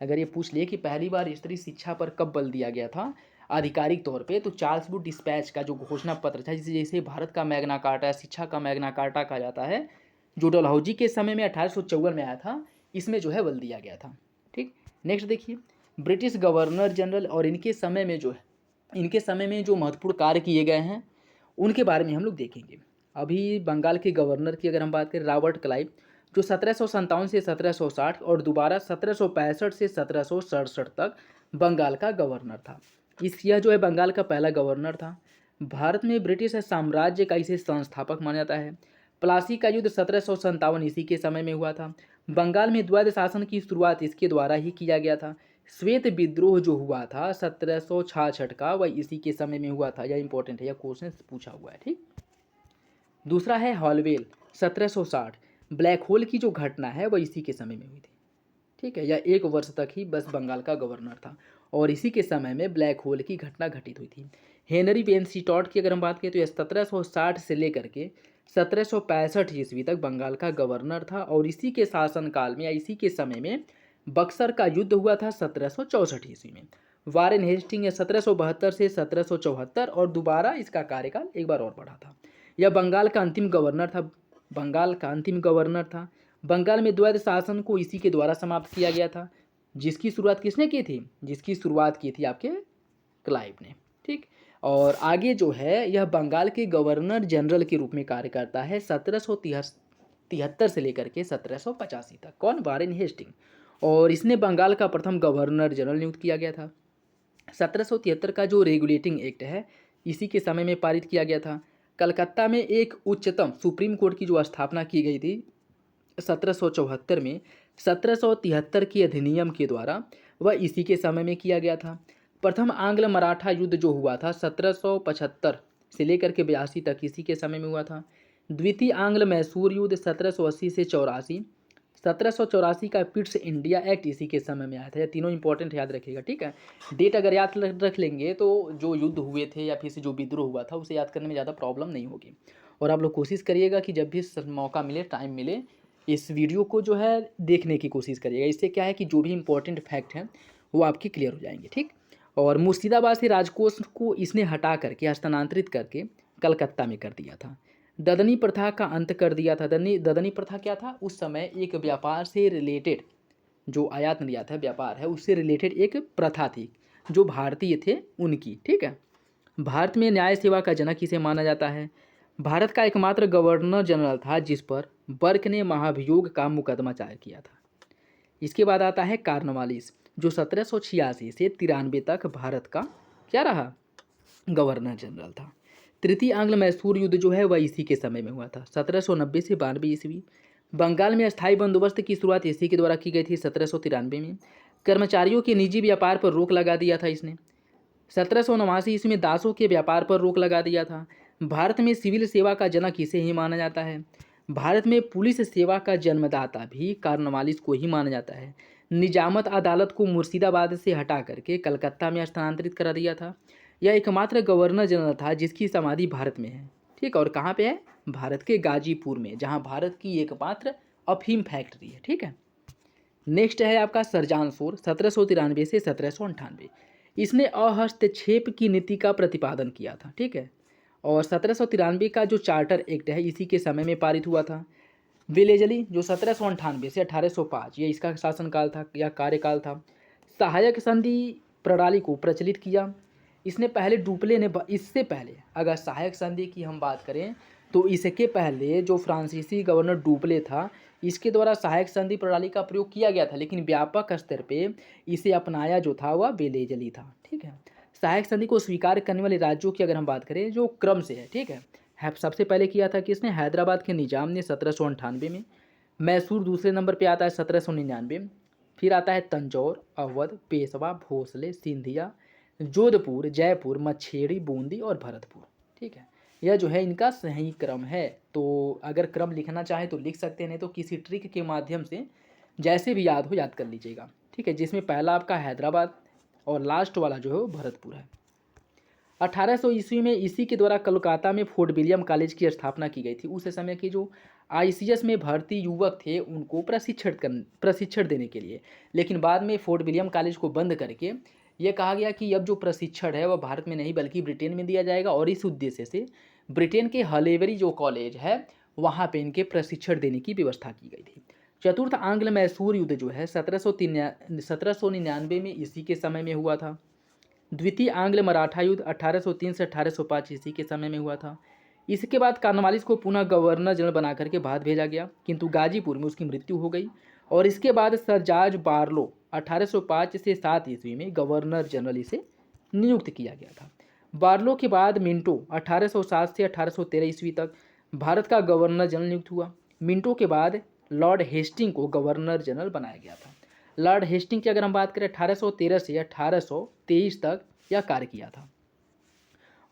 अगर ये पूछ ले कि पहली बार स्त्री शिक्षा पर कब बल दिया गया था आधिकारिक तौर पे, तो चार्ल्स वुड डिस्पैच का जो घोषणा पत्र था, जैसे भारत का मैग्ना कार्टा, शिक्षा का मैग्ना कार्टा कहा जाता है, जो डलहौजी के समय में 1854 में आया था, इसमें जो है बल दिया गया था। ठीक। नेक्स्ट देखिए, ब्रिटिश गवर्नर जनरल और इनके समय में जो महत्वपूर्ण कार्य किए गए हैं उनके बारे में हम लोग देखेंगे। अभी बंगाल के गवर्नर की अगर हम बात करें, रॉबर्ट क्लाइव, जो 1757 से 1760 और दोबारा 1765 से 1767 तक बंगाल का गवर्नर था। यह जो है बंगाल का पहला गवर्नर था। भारत में ब्रिटिश साम्राज्य का इसे संस्थापक माना जाता है। प्लासी का युद्ध 1757 ईस्वी के समय में हुआ था। बंगाल में द्वैध शासन की शुरुआत इसके द्वारा ही किया गया था। श्वेत विद्रोह जो हुआ था 1766 का, वह इसी के समय में हुआ था। यह इंपॉर्टेंट है, यह क्वेश्चन पूछा हुआ है। ठीक। दूसरा है हॉलवेल 1760। ब्लैक होल की जो घटना है वह इसी के समय में हुई थी। ठीक है, यह 1 वर्ष तक ही बस बंगाल का गवर्नर था और इसी के समय में ब्लैक होल की घटना घटित हुई थी। हेनरी वेनस्टॉट की अगर हम बात करें तो यह 1760 से लेकर के 1765 ईस्वी तक बंगाल का गवर्नर था और इसी के शासनकाल में या इसी के समय में बक्सर का युद्ध हुआ था 1764 ईस्वी में। वारेन हेस्टिंग 1772 से 1774 और दोबारा इसका कार्यकाल एक बार और बढ़ा था। यह बंगाल का अंतिम गवर्नर था। बंगाल में द्वैध शासन को इसी के द्वारा समाप्त किया गया था। जिसकी शुरुआत किसने की थी? जिसकी शुरुआत की थी आपके क्लाइव ने। ठीक। और आगे जो है यह बंगाल के गवर्नर जनरल के रूप में कार्य करता है 1773 से लेकर के 1785 तक। कौन? Warren Hasting. और इसने बंगाल का प्रथम गवर्नर जनरल नियुक्त किया गया था। 1773 का जो रेगुलेटिंग एक्ट है इसी के समय में पारित किया गया था। कलकत्ता में एक उच्चतम सुप्रीम कोर्ट की जो स्थापना की गई थी 1774 में, 1773 के अधिनियम के द्वारा वह इसी के समय में किया गया था। प्रथम आंग्ल मराठा युद्ध जो हुआ था 1775 से लेकर के 82 तक इसी के समय में हुआ था। द्वितीय आंग्ल मैसूर युद्ध 1780 से 84, 1784 का पिट्स इंडिया एक्ट इसी के समय में आया था। यह तीनों इंपॉर्टेंट याद रखिएगा। ठीक है, डेट अगर याद रख लेंगे तो जो युद्ध हुए थे या फिर से जो विद्रोह हुआ था उसे याद करने में ज़्यादा प्रॉब्लम नहीं होगी। और आप लोग कोशिश करिएगा कि जब भी मौका मिले, टाइम मिले, इस वीडियो को जो है देखने की कोशिश करिएगा। इससे क्या है कि जो भी इंपॉर्टेंट फैक्ट हैं वो आपके क्लियर हो जाएंगे। ठीक। और मुर्शिदाबाद से राजकोष को इसने हटा करके हस्तांतरित करके कलकत्ता में कर दिया था। ददनी प्रथा का अंत कर दिया था। ददनी प्रथा क्या था? उस समय एक व्यापार से रिलेटेड जो आयात निर्यात है, व्यापार है, उससे रिलेटेड एक प्रथा थी जो भारतीय थे उनकी। ठीक है। भारत में न्याय सेवा का जनक इसे माना जाता है। भारत का एकमात्र गवर्नर जनरल था जिस पर बर्क ने महाभियोग का मुकदमा दायर किया था। इसके बाद आता है कार्नवालिस, जो 1786 से 93 तक भारत का क्या रहा? गवर्नर जनरल था। तृतीय आंग्ल मैसूर युद्ध जो है वह इसी के समय में हुआ था 1790 से 92 ईस्वी। बंगाल में अस्थायी बंदोबस्त की शुरुआत इसी के द्वारा की गई थी 1793 में। कर्मचारियों के निजी व्यापार पर रोक लगा दिया था इसने। 1789 ईस्वी में दासों के व्यापार पर रोक लगा दिया था। भारत में सिविल सेवा का जनक इसे ही माना जाता है। भारत में पुलिस सेवा का जन्मदाता भी कार्नवालिस को ही माना जाता है। निजामत अदालत को मुर्शिदाबाद से हटा करके कलकत्ता में स्थानांतरित करा दिया था। यह एकमात्र गवर्नर जनरल था जिसकी समाधि भारत में है। ठीक। और कहाँ पे है? भारत के गाजीपुर में, जहाँ भारत की एकमात्र अफीम फैक्ट्री है। ठीक है। नेक्स्ट है आपका सरजान शोर 1793 से 1798। इसने अहस्तक्षेप की नीति का प्रतिपादन किया था। ठीक है। और 1793 का जो चार्टर एक्ट है इसी के समय में पारित हुआ था। वेलेजली जो 1798 से 1805 ये इसका शासनकाल था या कार्यकाल था। सहायक संधि प्रणाली को प्रचलित किया। इसने पहले डुप्ले ने इससे पहले अगर सहायक संधि की हम बात करें तो इसके पहले जो फ्रांसीसी गवर्नर डुप्ले था इसके द्वारा सहायक संधि प्रणाली का प्रयोग किया गया था, लेकिन व्यापक स्तर पे इसे अपनाया जो था वह वेलेजली था। ठीक है, सहायक संधि को स्वीकार करने वाले राज्यों की अगर हम बात करें जो क्रम से है, ठीक है, सबसे पहले किया था किसने, हैदराबाद के निजाम ने 1798 में। मैसूर दूसरे नंबर पे आता है 1799 में। फिर आता है तंजौर, अवध, पेशवा, भोसले, सिंधिया, जोधपुर, जयपुर, मच्छेरी, बूंदी और भरतपुर। ठीक है, यह जो है इनका सही क्रम है। तो अगर क्रम लिखना चाहे तो लिख सकते हैं, नहीं तो किसी ट्रिक के माध्यम से जैसे भी याद हो याद कर लीजिएगा। ठीक है, जिसमें पहला आपका हैदराबाद और लास्ट वाला जो है वो भरतपुर है। 1800 ईस्वी में इसी के द्वारा कोलकाता में फोर्ट विलियम कॉलेज की स्थापना की गई थी। उस समय की जो आईसीएस में भर्ती युवक थे उनको प्रशिक्षण देने के लिए, लेकिन बाद में फोर्ट विलियम कॉलेज को बंद करके ये कहा गया कि अब जो प्रशिक्षण है वह भारत में नहीं बल्कि ब्रिटेन में दिया जाएगा, और इस उद्देश्य से ब्रिटेन के हलेबरी जो कॉलेज है वहाँ पे इनके प्रशिक्षण देने की व्यवस्था की गई थी। चतुर्थ आंग्ल मैसूर युद्ध जो है 1799 में इसी के समय में हुआ था। द्वितीय आंग्ल मराठा युद्ध 1803 से 1805 ईस्वी के समय में हुआ था। इसके बाद कॉर्नवालिस को पुनः गवर्नर जनरल बना करके भारत भेजा गया, किंतु गाजीपुर में उसकी मृत्यु हो गई। और इसके बाद सर जॉर्ज बार्लो 1805 से 7 ईस्वी में गवर्नर जनरल इसे नियुक्त किया गया था। बार्लो के बाद मिंटो 1807 से 1813 ईस्वी तक भारत का गवर्नर जनरल नियुक्त हुआ। मिंटो के बाद लॉर्ड हेस्टिंग को गवर्नर जनरल बनाया गया था। लॉर्ड हेस्टिंग की अगर हम बात करें 1813 से 1823 तक यह कार्य किया था,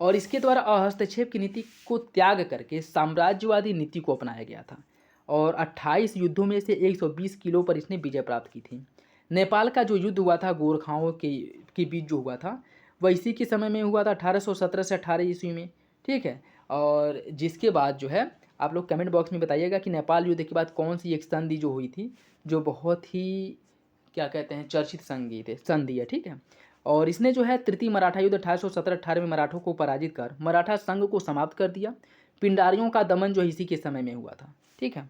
और इसके द्वारा हस्तक्षेप की नीति को त्याग करके साम्राज्यवादी नीति को अपनाया गया था, और 28 युद्धों में से 120 किलो पर इसने विजय प्राप्त की थी। नेपाल का जो युद्ध हुआ था गोरखाओं के बीच जो हुआ था वह इसी के समय में हुआ था 1817 से 18 ईस्वी में। ठीक है, और जिसके बाद जो है आप लोग कमेंट बॉक्स में बताइएगा कि नेपाल युद्ध के बाद कौन सी एक संधि जो हुई थी जो बहुत ही क्या कहते हैं चर्चित संधि है। ठीक है, और इसने जो है तृतीय मराठा युद्ध 1817-18 में मराठों को पराजित कर मराठा संघ को समाप्त कर दिया। पिंडारियों का दमन जो इसी के समय में हुआ था। ठीक है,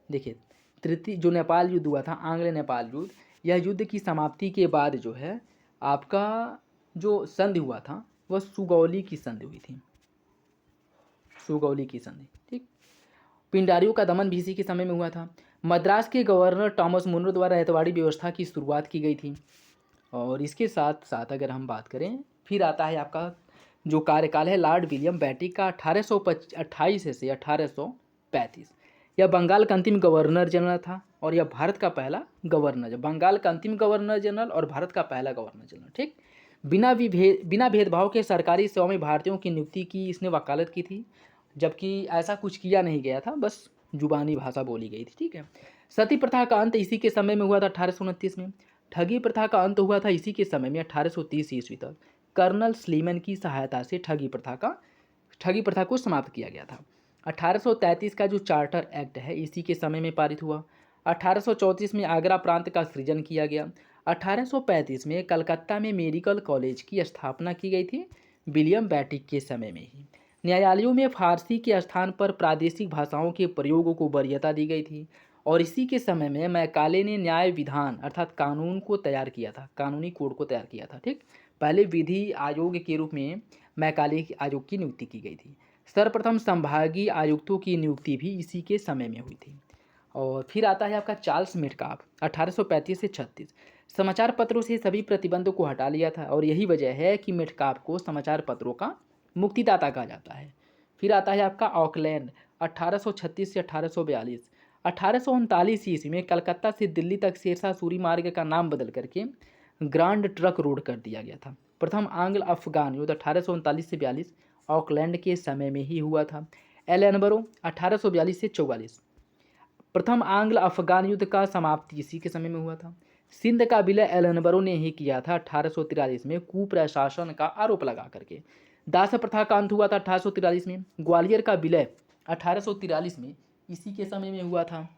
देखिए तृतीय जो नेपाल युद्ध हुआ था आंग्ल नेपाल युद्ध, यह युद्ध की समाप्ति के बाद जो है आपका जो संधि हुआ था वह सुगौली की संधि हुई थी, सुगौली की संधि। ठीक, पिंडारियों का दमन भी इसी के समय में हुआ था। मद्रास के गवर्नर टॉमस मुनरो द्वारा रैयतवाड़ी व्यवस्था की शुरुआत की गई थी। और इसके साथ साथ अगर हम बात करें फिर आता है आपका जो कार्यकाल है लॉर्ड विलियम बेंटिक का 1828 से 1835। यह बंगाल का अंतिम गवर्नर जनरल था और यह भारत का पहला गवर्नर, बंगाल का अंतिम गवर्नर जनरल और भारत का पहला गवर्नर जनरल। ठीक, बिना भेदभाव के सरकारी सेवा में भारतीयों की नियुक्ति की इसने वकालत की थी, जबकि ऐसा कुछ किया नहीं गया था, बस जुबानी भाषा बोली गई थी। ठीक है, सती प्रथा का अंत इसी के समय में हुआ था 1829 में। ठगी प्रथा का अंत हुआ था इसी के समय में 1830 ईस्वी तक। कर्नल स्लीमन की सहायता से ठगी प्रथा को समाप्त किया गया था। 1833 का जो चार्टर एक्ट है इसी के समय में पारित हुआ। 1834 में आगरा प्रांत का सृजन किया गया। 1835 में कलकत्ता में मेडिकल कॉलेज की स्थापना की गई थी विलियम बेंटिक के समय में ही। न्यायालयों में फारसी के स्थान पर प्रादेशिक भाषाओं के प्रयोग को वरीयता दी गई थी, और इसी के समय में मैकाले ने न्याय विधान अर्थात कानून को तैयार किया था, कानूनी कोड को तैयार किया था। ठीक, पहले विधि आयोग के रूप में मैकाले आयोग की नियुक्ति की गई थी। सर्वप्रथम संभागीय आयुक्तों की नियुक्ति भी इसी के समय में हुई थी। और फिर आता है आपका चार्ल्स मेटकाफ 1835 से 36। समाचार पत्रों से सभी प्रतिबंधों को हटा लिया था, और यही वजह है कि मेटकाफ को समाचार पत्रों का मुक्तिदाता कहा जाता है। फिर आता है आपका ऑकलैंड 1836 से 1842। 1839 ईस्वी में कलकत्ता से दिल्ली तक शेरशाह सूरी मार्ग का नाम बदल करके ग्रांड ट्रक रोड कर दिया गया था। प्रथम आंग्ल अफगान युद्ध 1839 से 42 ऑकलैंड के समय में ही हुआ था। एलनबरो 1842 से 44। प्रथम आंग्ल अफगान युद्ध का समाप्ति इसी के समय में हुआ था। सिंध का विलय एलनबरो ने ही किया था 1843 में कुप्रशासन का आरोप लगा करके। दास प्रथा का अंत हुआ था 1843 में। ग्वालियर का विलय 1843 में इसी के समय में हुआ था।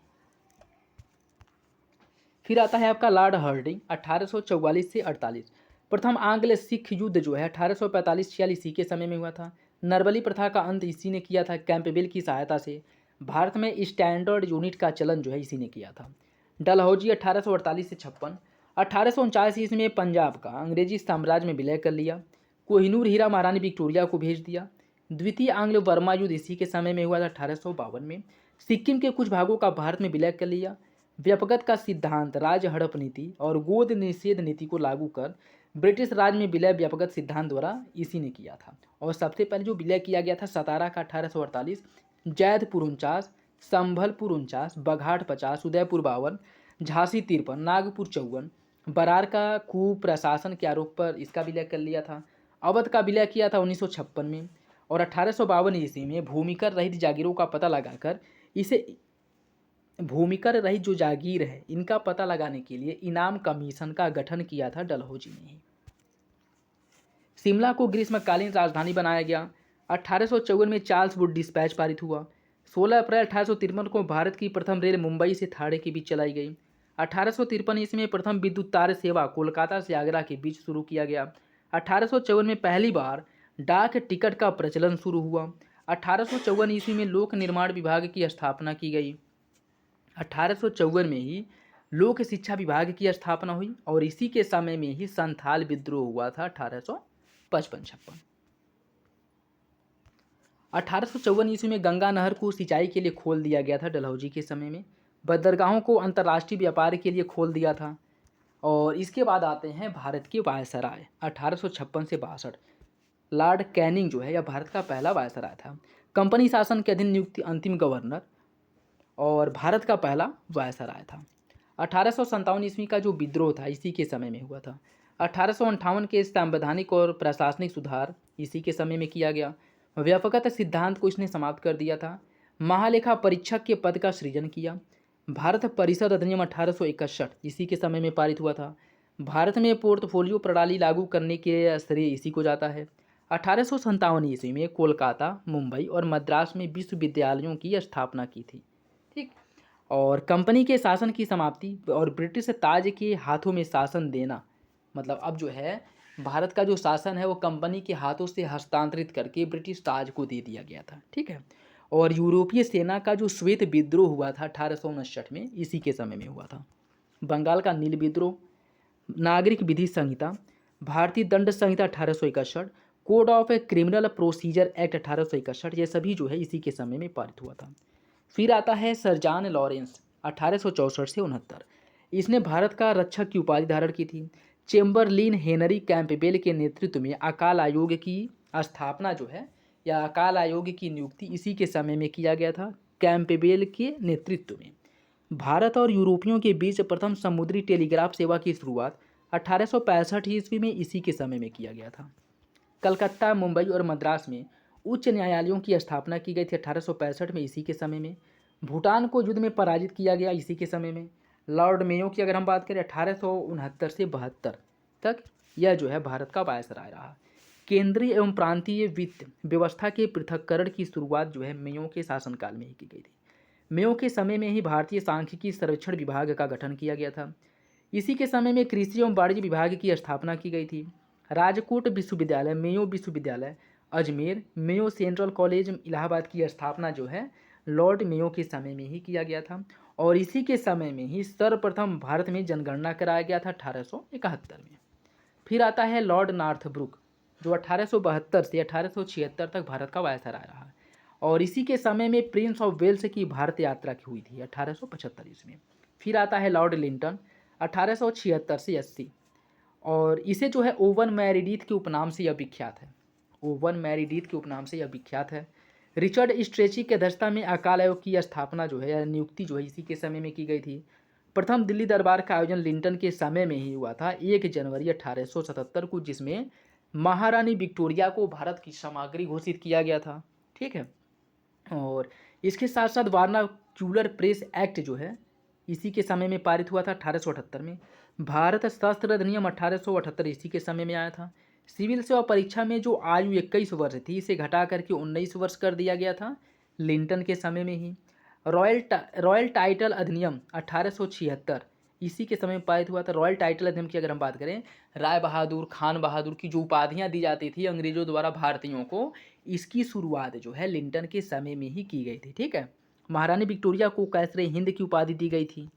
फिर आता है आपका लॉर्ड हर्डिंग 1844 से 48। प्रथम आंग्ल सिख युद्ध जो है 1845-46 इसी के समय में हुआ था। नरबली प्रथा का अंत इसी ने किया था कैंपबेल की सहायता से। भारत में स्टैंडर्ड यूनिट का चलन जो है इसी ने किया था। डलहौजी 1848 से 56। 1849 ईस्वी में पंजाब का अंग्रेजी साम्राज्य में विलय कर लिया। कोहिनूर हीरा महारानी विक्टोरिया को भेज दिया। द्वितीय आंग्ल बर्मा युद्ध इसी के समय में हुआ था 1852 में। सिक्किम के कुछ भागों का भारत में विलय कर लिया। व्यपगत का सिद्धांत, राज हड़प नीति और गोद निषेध नीति को लागू कर ब्रिटिश राज में विलय व्यपगत सिद्धांत द्वारा इसी ने किया था। और सबसे पहले जो विलय किया गया था सतारा का 1848, जैदपुर 49, संभलपुर 49, बघाट 50, उदयपुर 52, झांसी 53, नागपुर 54, बरार का कुप्रशासन के आरोप पर इसका विलय कर लिया था। अवध का विलय किया था 1956 में। और 1852 ईस्वी में भूमिकर रहित जागीरों का पता लगाकर इसे भूमिकर रहित जो जागीर है इनका पता लगाने के लिए इनाम कमीशन का गठन किया था डलहौजी ने ही। शिमला को ग्रीष्मकालीन राजधानी बनाया गया। 1854 में चार्ल्स वुड डिस्पैच पारित हुआ। 16 अप्रैल 1853 को भारत की प्रथम रेल मुंबई से थाने के बीच चलाई गई। 1853 ईस्वी में प्रथम विद्युत तार सेवा कोलकाता से आगरा के बीच शुरू किया गया। 1854 में पहली बार डाक टिकट का प्रचलन शुरू हुआ। 1854 ईस्वी में लोक निर्माण विभाग की स्थापना की गई। 1854 में ही लोक शिक्षा विभाग की स्थापना हुई और इसी के समय में ही संथाल विद्रोह हुआ था 1855-56। 1854 ईस्वी में गंगा नहर को सिंचाई के लिए खोल दिया गया था डलहौजी के समय में। बंदरगाहों को अंतर्राष्ट्रीय व्यापार के लिए खोल दिया था। और इसके बाद आते हैं भारत के वायसराय 1856 से 62। लॉर्ड कैनिंग जो है यह भारत का पहला वायसराय था। कंपनी शासन के अधीन नियुक्त अंतिम गवर्नर और भारत का पहला वायसराय था। 1857 ईस्वी का जो विद्रोह था इसी के समय में हुआ था। 1858 के संवैधानिक और प्रशासनिक सुधार इसी के समय में किया गया। व्यापकता सिद्धांत को इसने समाप्त कर दिया था। महालेखा परीक्षक के पद का सृजन किया। भारत परिषद अधिनियम 1861 इसी के समय में पारित हुआ था। भारत में पोर्टफोलियो प्रणाली लागू करने के श्रेय इसी को जाता है। 1857 ईस्वी में कोलकाता, मुंबई और मद्रास में विश्वविद्यालयों की स्थापना की थी। ठीक। और कंपनी के शासन की समाप्ति और ब्रिटिश ताज के हाथों में शासन देना, मतलब अब जो है भारत का जो शासन है वो कंपनी के हाथों से हस्तांतरित करके ब्रिटिश ताज को दे दिया गया था। ठीक है। और यूरोपीय सेना का जो श्वेत विद्रोह हुआ था 1859 में इसी के समय में हुआ था। बंगाल का नील विद्रोह, नागरिक विधि संहिता, भारतीय दंड संहिता 1861, code of criminal procedure act 1861 ये सभी जो है इसी के समय में पारित हुआ था। फिर आता है सर जॉन लॉरेंस 1864 से 69। इसने भारत का रक्षक की उपाधि धारण की थी। चेम्बरलिन हेनरी कैंपबेल के नेतृत्व में अकाल आयोग की स्थापना जो है या अकाल आयोग की नियुक्ति इसी के समय में किया गया था। कैंपबेल के नेतृत्व में भारत और यूरोपियों के बीच प्रथम समुद्री टेलीग्राफ सेवा की शुरुआत 1865 ईस्वी में इसी के समय में किया गया था। कलकत्ता, मुंबई और मद्रास में उच्च न्यायालयों की स्थापना की गई थी 1865 में इसी के समय में। भूटान को युद्ध में पराजित किया गया इसी के समय में। लॉर्ड मेयो की अगर हम बात करें 1869 से 72 तक यह जो है भारत का वायसराय रहा। केंद्रीय एवं प्रांतीय वित्त व्यवस्था के पृथक्करण की शुरुआत जो है मेयो के शासनकाल में ही की गई थी। मेयो के समय में ही भारतीय सांख्यिकी सर्वेक्षण विभाग का गठन किया गया था। इसी के समय में कृषि एवं वाणिज्य विभाग की स्थापना की गई थी। राजकोट विश्वविद्यालय, मेयो विश्वविद्यालय, Ajmer, Mayo central college Allahabad की स्थापना जो है लॉर्ड मेयो के समय में ही किया गया था। और इसी के समय में ही सर्वप्रथम भारत में जनगणना कराया गया था 1871 में। फिर आता है लॉर्ड नॉर्थब्रुक जो 1872 से 1876 तक भारत का वायसराय रहा। और इसी के समय में प्रिंस ऑफ वेल्स की भारत यात्रा की हुई थी 1875 ईस्वी में। फिर आता है लॉर्ड लिंटन 1876 से 80। और इसे जो है ओवन मैरिडीथ के उपनाम से यह विख्यात है। ओवन मैरिडीथ के उपनाम से यह विख्यात है। रिचर्ड स्ट्रेची की अध्यक्षता में अकाल आयोग की स्थापना जो है या नियुक्ति जो है इसी के समय में की गई थी। प्रथम दिल्ली दरबार का आयोजन लिंटन के समय में ही हुआ था 1 जनवरी 1877 को, जिसमें महारानी विक्टोरिया को भारत की सामग्री घोषित किया गया था। ठीक है। और इसके साथ साथ वार्नाक्यूलर प्रेस एक्ट जो है इसी के समय में पारित हुआ था 1878 में। भारत शस्त्र अधिनियम 1878 इसी के समय में आया था। सिविल सेवा परीक्षा में जो आयु 21 वर्ष थी इसे घटा करके 19 वर्ष कर दिया गया था लिंटन के समय में ही। रॉयल टाइटल अधिनियम 1876 इसी के समय में पारित हुआ था। रॉयल टाइटल अधिनियम की अगर हम बात करें, राय बहादुर, खान बहादुर की जो उपाधियां दी जाती थी अंग्रेजों द्वारा भारतीयों को, इसकी शुरुआत जो है लिंटन के समय में ही की गई थी। ठीक है। महारानी विक्टोरिया को कैसरे हिंद की उपाधि दी गई थी।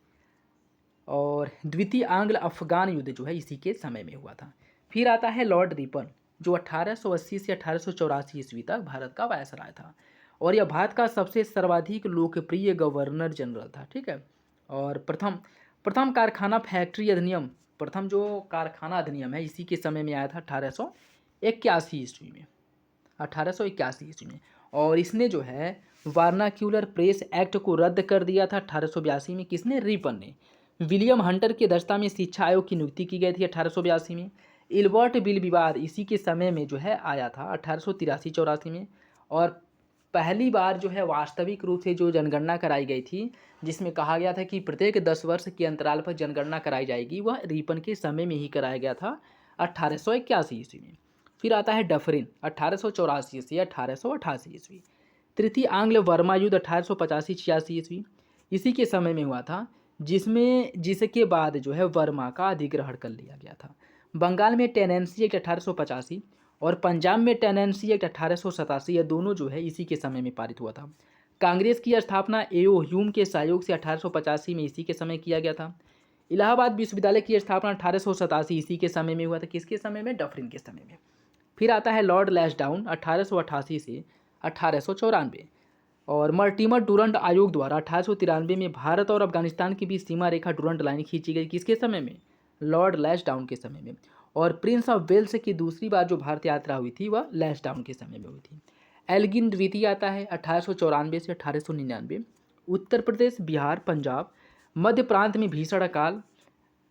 और द्वितीय आंग्ल अफगान युद्ध जो है इसी के समय में हुआ था। फिर आता है लॉर्ड रिपन, जो 1880 से 1884 ईस्वी तक भारत का वायसराय था और यह भारत का सबसे सर्वाधिक लोकप्रिय गवर्नर जनरल था। ठीक है। और प्रथम प्रथम कारखाना फैक्ट्री अधिनियम, प्रथम जो कारखाना अधिनियम है इसी के समय में आया था 1881 ईस्वी में, 1881 ईस्वी में। और इसने जो है वार्नाक्यूलर प्रेस एक्ट को रद्द कर दिया था 1882 में। किसने? रिपन ने। विलियम हंटर की अध्यक्षता में शिक्षा आयोग की नियुक्ति की गई थी 1882 में। इल्बर्ट बिल विवाद इसी के समय में जो है आया था 1883-84 में। और पहली बार जो है वास्तविक रूप से जो जनगणना कराई गई थी, जिसमें कहा गया था कि प्रत्येक 10 वर्ष के अंतराल पर जनगणना कराई जाएगी, वह रिपन के समय में ही कराया गया था 1881 ईस्वी में। फिर आता है डफरिन 1884 से 1888 ईस्वी। तृतीय आंग्ल वर्मा युद्ध 1885-86 ईस्वी इसी के समय में हुआ था, जिसके बाद जो है वर्मा का अधिग्रहण कर लिया गया था। बंगाल में टेनेंसी एक्ट 1885 और पंजाब में टेनेंसी एक्ट 1887, यह दोनों जो है इसी के समय में पारित हुआ था। कांग्रेस की स्थापना एओ ह्यूम के सहयोग से 1885 में इसी के समय किया गया था। इलाहाबाद विश्वविद्यालय की स्थापना 1887 इसी के समय में हुआ था। किसके समय में? डफरिन के समय में। फिर आता है लॉर्ड लैंसडाउन 1888 से 1894 और मर्टिमर डुरंड आयोग द्वारा 1893 में भारत और अफगानिस्तान के बीच सीमा रेखा डुरंड लाइन खींची गई। किसके समय में? लॉर्ड लैंसडाउन के समय में। और प्रिंस ऑफ वेल्स की दूसरी बार जो भारत यात्रा हुई थी वह लैंसडाउन के समय में हुई थी। एल्गिन द्वितीय आता है 1894 से 1899। उत्तर प्रदेश, बिहार, पंजाब, मध्य प्रांत में भीषण अकाल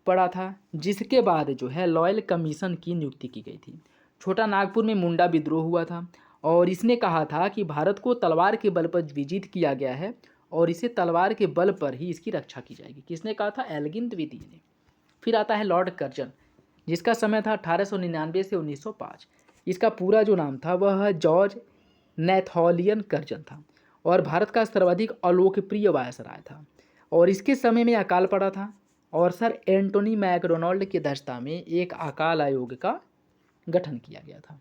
पड़ा था, जिसके बाद जो है लॉयल कमीशन की नियुक्ति की गई थी। छोटा नागपुर में मुंडा विद्रोह हुआ था और इसने कहा था कि भारत को तलवार के बल पर विजित किया गया है और इसे तलवार के बल पर ही इसकी रक्षा की जाएगी। किसने कहा था? एल्गिन द्वितीय ने। फिर आता है लॉर्ड कर्जन, जिसका समय था 1899 से 1905। इसका पूरा जो नाम था वह जॉर्ज नेथोलियन कर्जन था और भारत का सर्वाधिक अलोकप्रिय वायसराय था और इसके समय में अकाल पड़ा था और सर एंटोनी मैकडोनाल्ड की अध्यक्षता में एक अकाल आयोग का गठन किया गया था।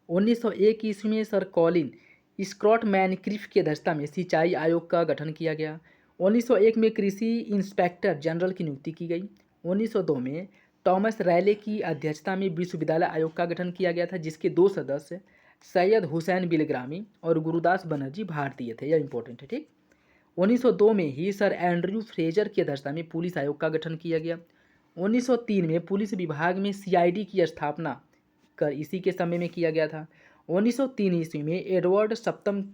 1901 ईस्वी में सर कॉलिन स्क्रॉट मैनक्रिफ की अध्यक्षता में सिंचाई आयोग का गठन किया गया। 1901 में कृषि इंस्पेक्टर जनरल की नियुक्ति की गई। 1902 में थॉमस रैले की अध्यक्षता में विश्वविद्यालय आयोग का गठन किया गया था, जिसके 2 सदस्य सैयद हुसैन बिलग्रामी और गुरुदास बनर्जी भारतीय थे। यह इंपॉर्टेंट है। ठीक। 1902 में ही सर एंड्रयू फ्रेजर की अध्यक्षता में पुलिस आयोग का गठन किया गया। 1903 में पुलिस विभाग में सीआईडी की स्थापना कर इसी के समय में किया गया था। 1903 ईस्वी में एडवर्ड सप्तम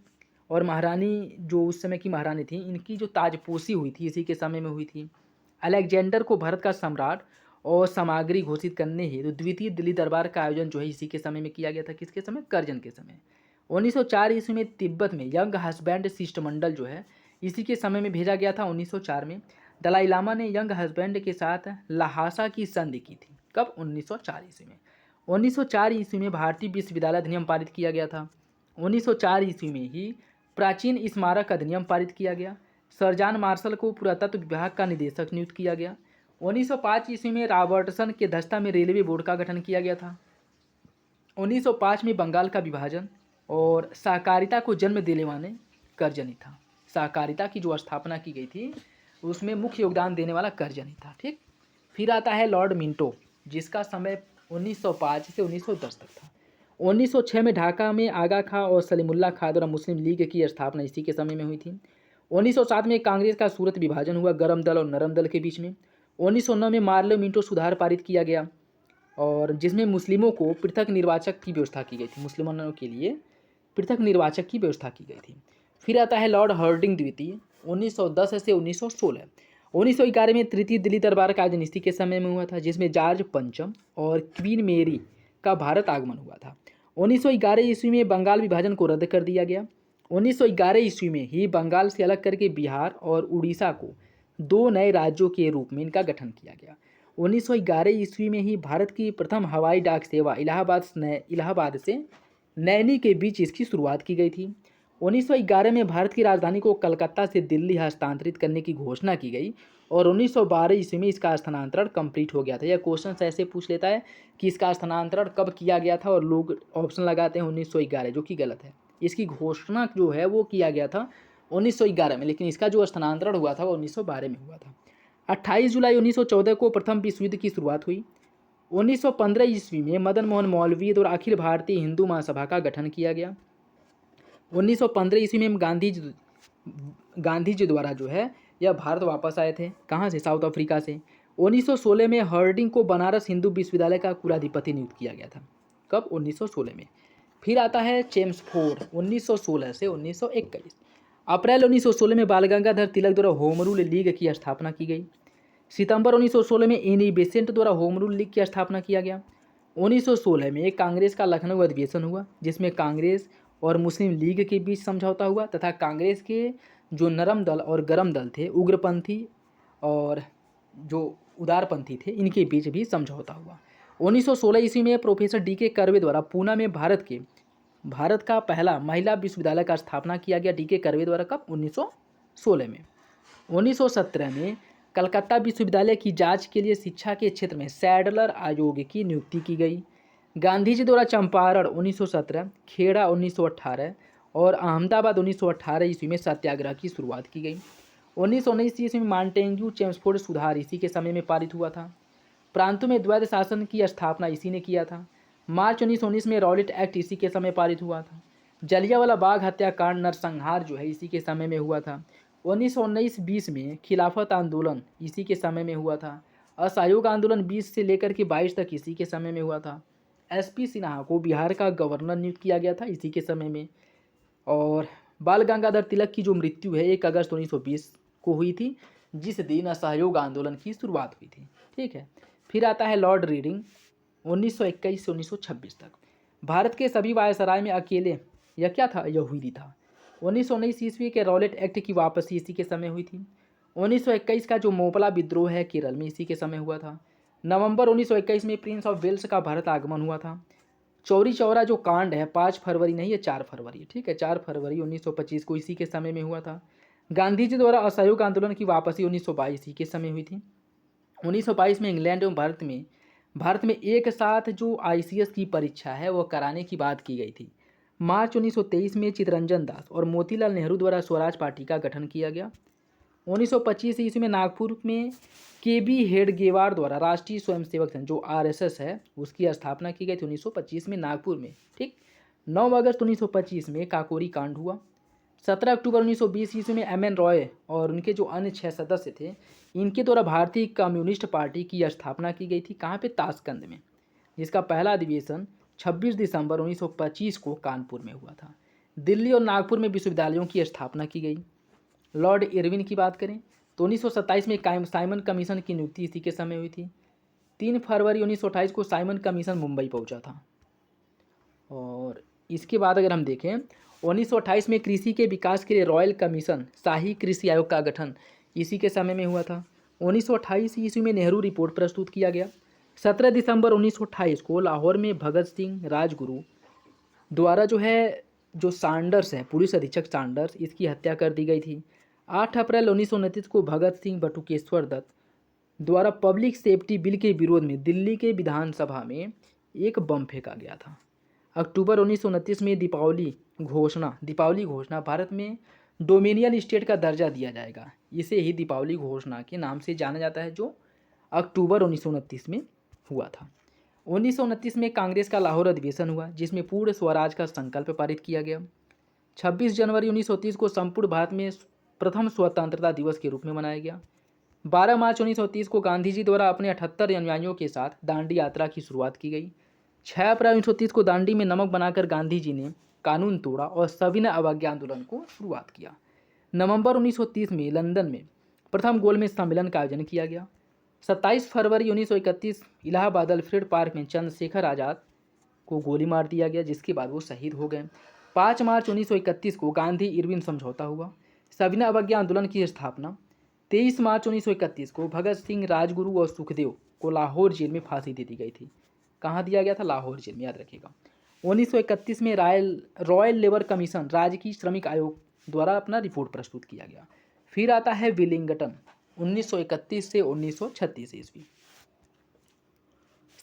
और महारानी, जो उस समय की महारानी थी, इनकी जो ताजपोशी हुई थी इसी के समय में हुई थी। अलेक्जेंडर को भारत का सम्राट और सामग्री घोषित करने हेतु द्वितीय दिल्ली दरबार का आयोजन जो है इसी के समय में किया गया था। किसके समय? कर्जन के समय। 1904 ईस्वी में तिब्बत में यंग हस्बैंड शिष्टमंडल जो है इसी के समय में भेजा गया था। 1904 में दलाई लामा ने यंग हस्बैंड के साथ लहासा की संधि की थी। कब? 1904 ईस्वी में। 1904 ईस्वी में भारतीय विश्वविद्यालय अधिनियम पारित किया गया था। 1904 ईस्वी में ही प्राचीन स्मारक अधिनियम पारित किया गया। सर जॉन मार्शल को पुरातत्व विभाग का निदेशक नियुक्त किया गया। 1905 ईस्वी में रॉबर्टसन की अध्यक्षता में रेलवे बोर्ड का गठन किया गया था। 1905 में बंगाल का विभाजन और सहकारिता को जन्म देने वाले कर्जन ही था। सहकारिता की जो स्थापना की गई थी उसमें मुख्य योगदान देने वाला कर्जन ही था। ठीक। फिर आता है लॉर्ड मिंटो, जिसका समय 1905 से 1910 तक था। 1906 में ढाका में आगा खां और सलीमुल्लाह खां द्वारा मुस्लिम लीग की स्थापना इसी के समय में हुई थी। 1907 में कांग्रेस का सूरत विभाजन हुआ गर्म दल और नरम दल के बीच में। 1909 में मार्लो मिंटो सुधार पारित किया गया और जिसमें मुस्लिमों को पृथक निर्वाचक की व्यवस्था की गई थी। मुसलमानों के लिए पृथक निर्वाचक की व्यवस्था की गई थी। फिर आता है लॉर्ड हार्डिंग द्वितीय 1910 से 1916। 1911 में तृतीय दिल्ली दरबार का आयोजन इसी के समय में हुआ था, जिसमें जॉर्ज पंचम और क्वीन मेरी का भारत आगमन हुआ था। 1911 ईस्वी में बंगाल विभाजन को रद्द कर दिया गया। 1911 ईस्वी में ही बंगाल से अलग करके बिहार और उड़ीसा को 2 नए राज्यों के रूप में इनका गठन किया गया। 1911 ईस्वी में ही भारत की प्रथम हवाई डाक सेवा इलाहाबाद से नैनी के बीच इसकी शुरुआत की गई थी। 1911 में भारत की राजधानी को कलकत्ता से दिल्ली हस्तांतरित करने की घोषणा की गई और 1912 ईस्वी में इसका स्थानांतरण कंप्लीट हो गया था। यह क्वेश्चन ऐसे पूछ लेता है कि इसका स्थानांतरण कब किया गया था और लोग ऑप्शन लगाते हैं 1911, जो कि गलत है। इसकी घोषणा जो है वो किया गया था 1911 में, लेकिन इसका जो स्थानांतरण हुआ था वो 1912 में हुआ था। 28 जुलाई 1914 को प्रथम विश्व युद्ध की शुरुआत हुई। 1915 ईस्वी में मदन मोहन मौलवी और अखिल भारतीय हिंदू महासभा का गठन किया गया। 1915 ईस्वी में गांधी जी द्वारा जो है यह भारत वापस आए थे। कहाँ से? साउथ अफ्रीका से। 1916 में हर्डिंग को बनारस हिंदू विश्वविद्यालय का कुलाधिपति नियुक्त किया गया था। कब? 1916 में। फिर आता है चेम्सफोर्ड 1916 से 1921। अप्रैल 1916 में बाल गंगाधर तिलक द्वारा होम रूल लीग की स्थापना की गई। सितंबर 1916 में एनी बेसेंट द्वारा होम रूल लीग की स्थापना किया गया। 1916 में कांग्रेस का लखनऊ अधिवेशन हुआ जिसमें कांग्रेस और मुस्लिम लीग के बीच समझौता हुआ तथा कांग्रेस के जो नरम दल और गरम दल थे, उग्रपंथी और जो उदारपंथी थे, इनके बीच भी समझौता हुआ। 1916 ईस्वी में प्रोफेसर डी.के. कर्वे द्वारा पूना में भारत का पहला महिला विश्वविद्यालय का स्थापना किया गया। डी.के. कर्वे द्वारा कब? 1916 में। 1917 में कलकत्ता विश्वविद्यालय की जांच के लिए शिक्षा के क्षेत्र में सैडलर आयोग की नियुक्ति की गई। गांधी जी द्वारा चंपारण 1917, खेड़ा 1918 और अहमदाबाद 1918 ईस्वी में सत्याग्रह की शुरुआत की गई। 1919 ईस्वी में मांटेग्यू चेम्सफोर्ड सुधार इसी के समय में पारित हुआ था। प्रांतों में द्वैध शासन की स्थापना इसी ने किया था। मार्च 1919 में रॉलेट एक्ट इसी के समय पारित हुआ था। जलियांवाला बाग हत्याकांड नरसंहार जो है इसी के समय में हुआ था। 1919-20 में खिलाफत आंदोलन इसी के समय में हुआ था। असहयोग आंदोलन 20 से लेकर के 22 तक इसी के समय में हुआ था। एसपी सिन्हा को बिहार का गवर्नर नियुक्त किया गया था इसी के समय में। और बाल गंगाधर तिलक की जो मृत्यु है 1 अगस्त 1920 को हुई थी, जिस दिन असहयोग आंदोलन की शुरुआत हुई थी। ठीक है। फिर आता है लॉर्ड रीडिंग 1921 से 1926 तक। भारत के सभी वायसराय में अकेले यह क्या था? यहूदी था। 1919 ईस्वी के रॉलेट एक्ट की वापसी इसी के समय हुई थी। 1921 का जो मोपला विद्रोह है केरल में इसी के समय हुआ था। नवंबर 1921 में प्रिंस ऑफ वेल्स का भारत आगमन हुआ था। चौरी चौरा जो कांड है 5 फरवरी नहीं है 4 फरवरी, ठीक है, 4 फरवरी 1925 को इसी के समय में हुआ था। गांधी जी द्वारा असहयोग आंदोलन की वापसी 1922 इसी के समय हुई थी। 1922 में इंग्लैंड एवं भारत में एक साथ जो ICS की परीक्षा है वो कराने की बात की गई थी। मार्च 1923 में चितरंजन दास और मोतीलाल नेहरू द्वारा स्वराज पार्टी का गठन किया गया। 1925 ईस्वी में नागपुर में KB हेडगेवार द्वारा राष्ट्रीय स्वयंसेवक संघ जो RSS है उसकी स्थापना की गई थी 1925 में नागपुर में। ठीक। 9 अगस्त 1925 में काकोरी कांड हुआ। 17 अक्टूबर 1920 ईस्वी में MN रॉय और उनके जो अन्य 6 सदस्य थे इनके द्वारा भारतीय कम्युनिस्ट पार्टी की स्थापना की गई थी। कहाँ पे? ताशकंद में, जिसका पहला अधिवेशन 26 दिसंबर 1925 को कानपुर में हुआ था। दिल्ली और नागपुर में विश्वविद्यालयों की स्थापना की गई। लॉर्ड इरविन की बात करें तो 1927 में साइमन कमीशन की नियुक्ति इसी के समय हुई थी। 3 फरवरी 1928 को साइमन कमीशन मुंबई पहुंचा था। और इसके बाद अगर हम देखें 1928 में कृषि के विकास के लिए रॉयल कमीशन शाही कृषि आयोग का गठन इसी के समय में हुआ था। 1928 ईस्वी में नेहरू रिपोर्ट प्रस्तुत किया गया। 17 दिसंबर 1928 को लाहौर में भगत सिंह राजगुरु द्वारा जो सैंडर्स है, पुलिस अधीक्षक सैंडर्स, इसकी हत्या कर दी गई थी। 8 अप्रैल 1929 को भगत सिंह बटुकेश्वर दत्त द्वारा पब्लिक सेफ्टी बिल के विरोध में दिल्ली के विधानसभा में एक बम फेंका गया था। अक्टूबर 1929 में दीपावली घोषणा भारत में डोमिनियन स्टेट का दर्जा दिया जाएगा। इसे ही दीपावली घोषणा के नाम से जाना जाता है, जो अक्टूबर 1929 में हुआ था। 1929 में कांग्रेस का लाहौर अधिवेशन हुआ जिसमें पूर्ण स्वराज का संकल्प पारित किया गया। 26 जनवरी 1930 को संपूर्ण भारत में प्रथम स्वतंत्रता दिवस के रूप में मनाया गया। 12 मार्च 1930 को गांधी जी द्वारा अपने 78 अनुयायियों के साथ दांडी यात्रा की शुरुआत की गई। 6 अप्रैल 1930 को दांडी में नमक बनाकर गांधी जी ने कानून तोड़ा और सविनय अवज्ञा आंदोलन को शुरुआत किया। नवंबर 1930 में लंदन में प्रथम गोलमेज सम्मेलन का आयोजन किया गया। 27 फरवरी 1931 इलाहाबाद अल्फ्रेड पार्क में चंद्रशेखर आज़ाद को गोली मार दिया गया, जिसके बाद वो शहीद हो गए। 5 मार्च 1931 को गांधी इरविन समझौता हुआ। सविनय अवज्ञा आंदोलन की स्थापना। 23 मार्च 1931 को भगत सिंह, राजगुरु और सुखदेव को लाहौर जेल में फांसी दे दी गई थी। कहाँ दिया गया था? लाहौर जेल में, याद रखिएगा। 1931 में रॉयल लेबर कमीशन राजकीय श्रमिक आयोग द्वारा अपना रिपोर्ट प्रस्तुत किया गया। फिर आता है विलिंगटन 1931 से 1936 ईस्वी।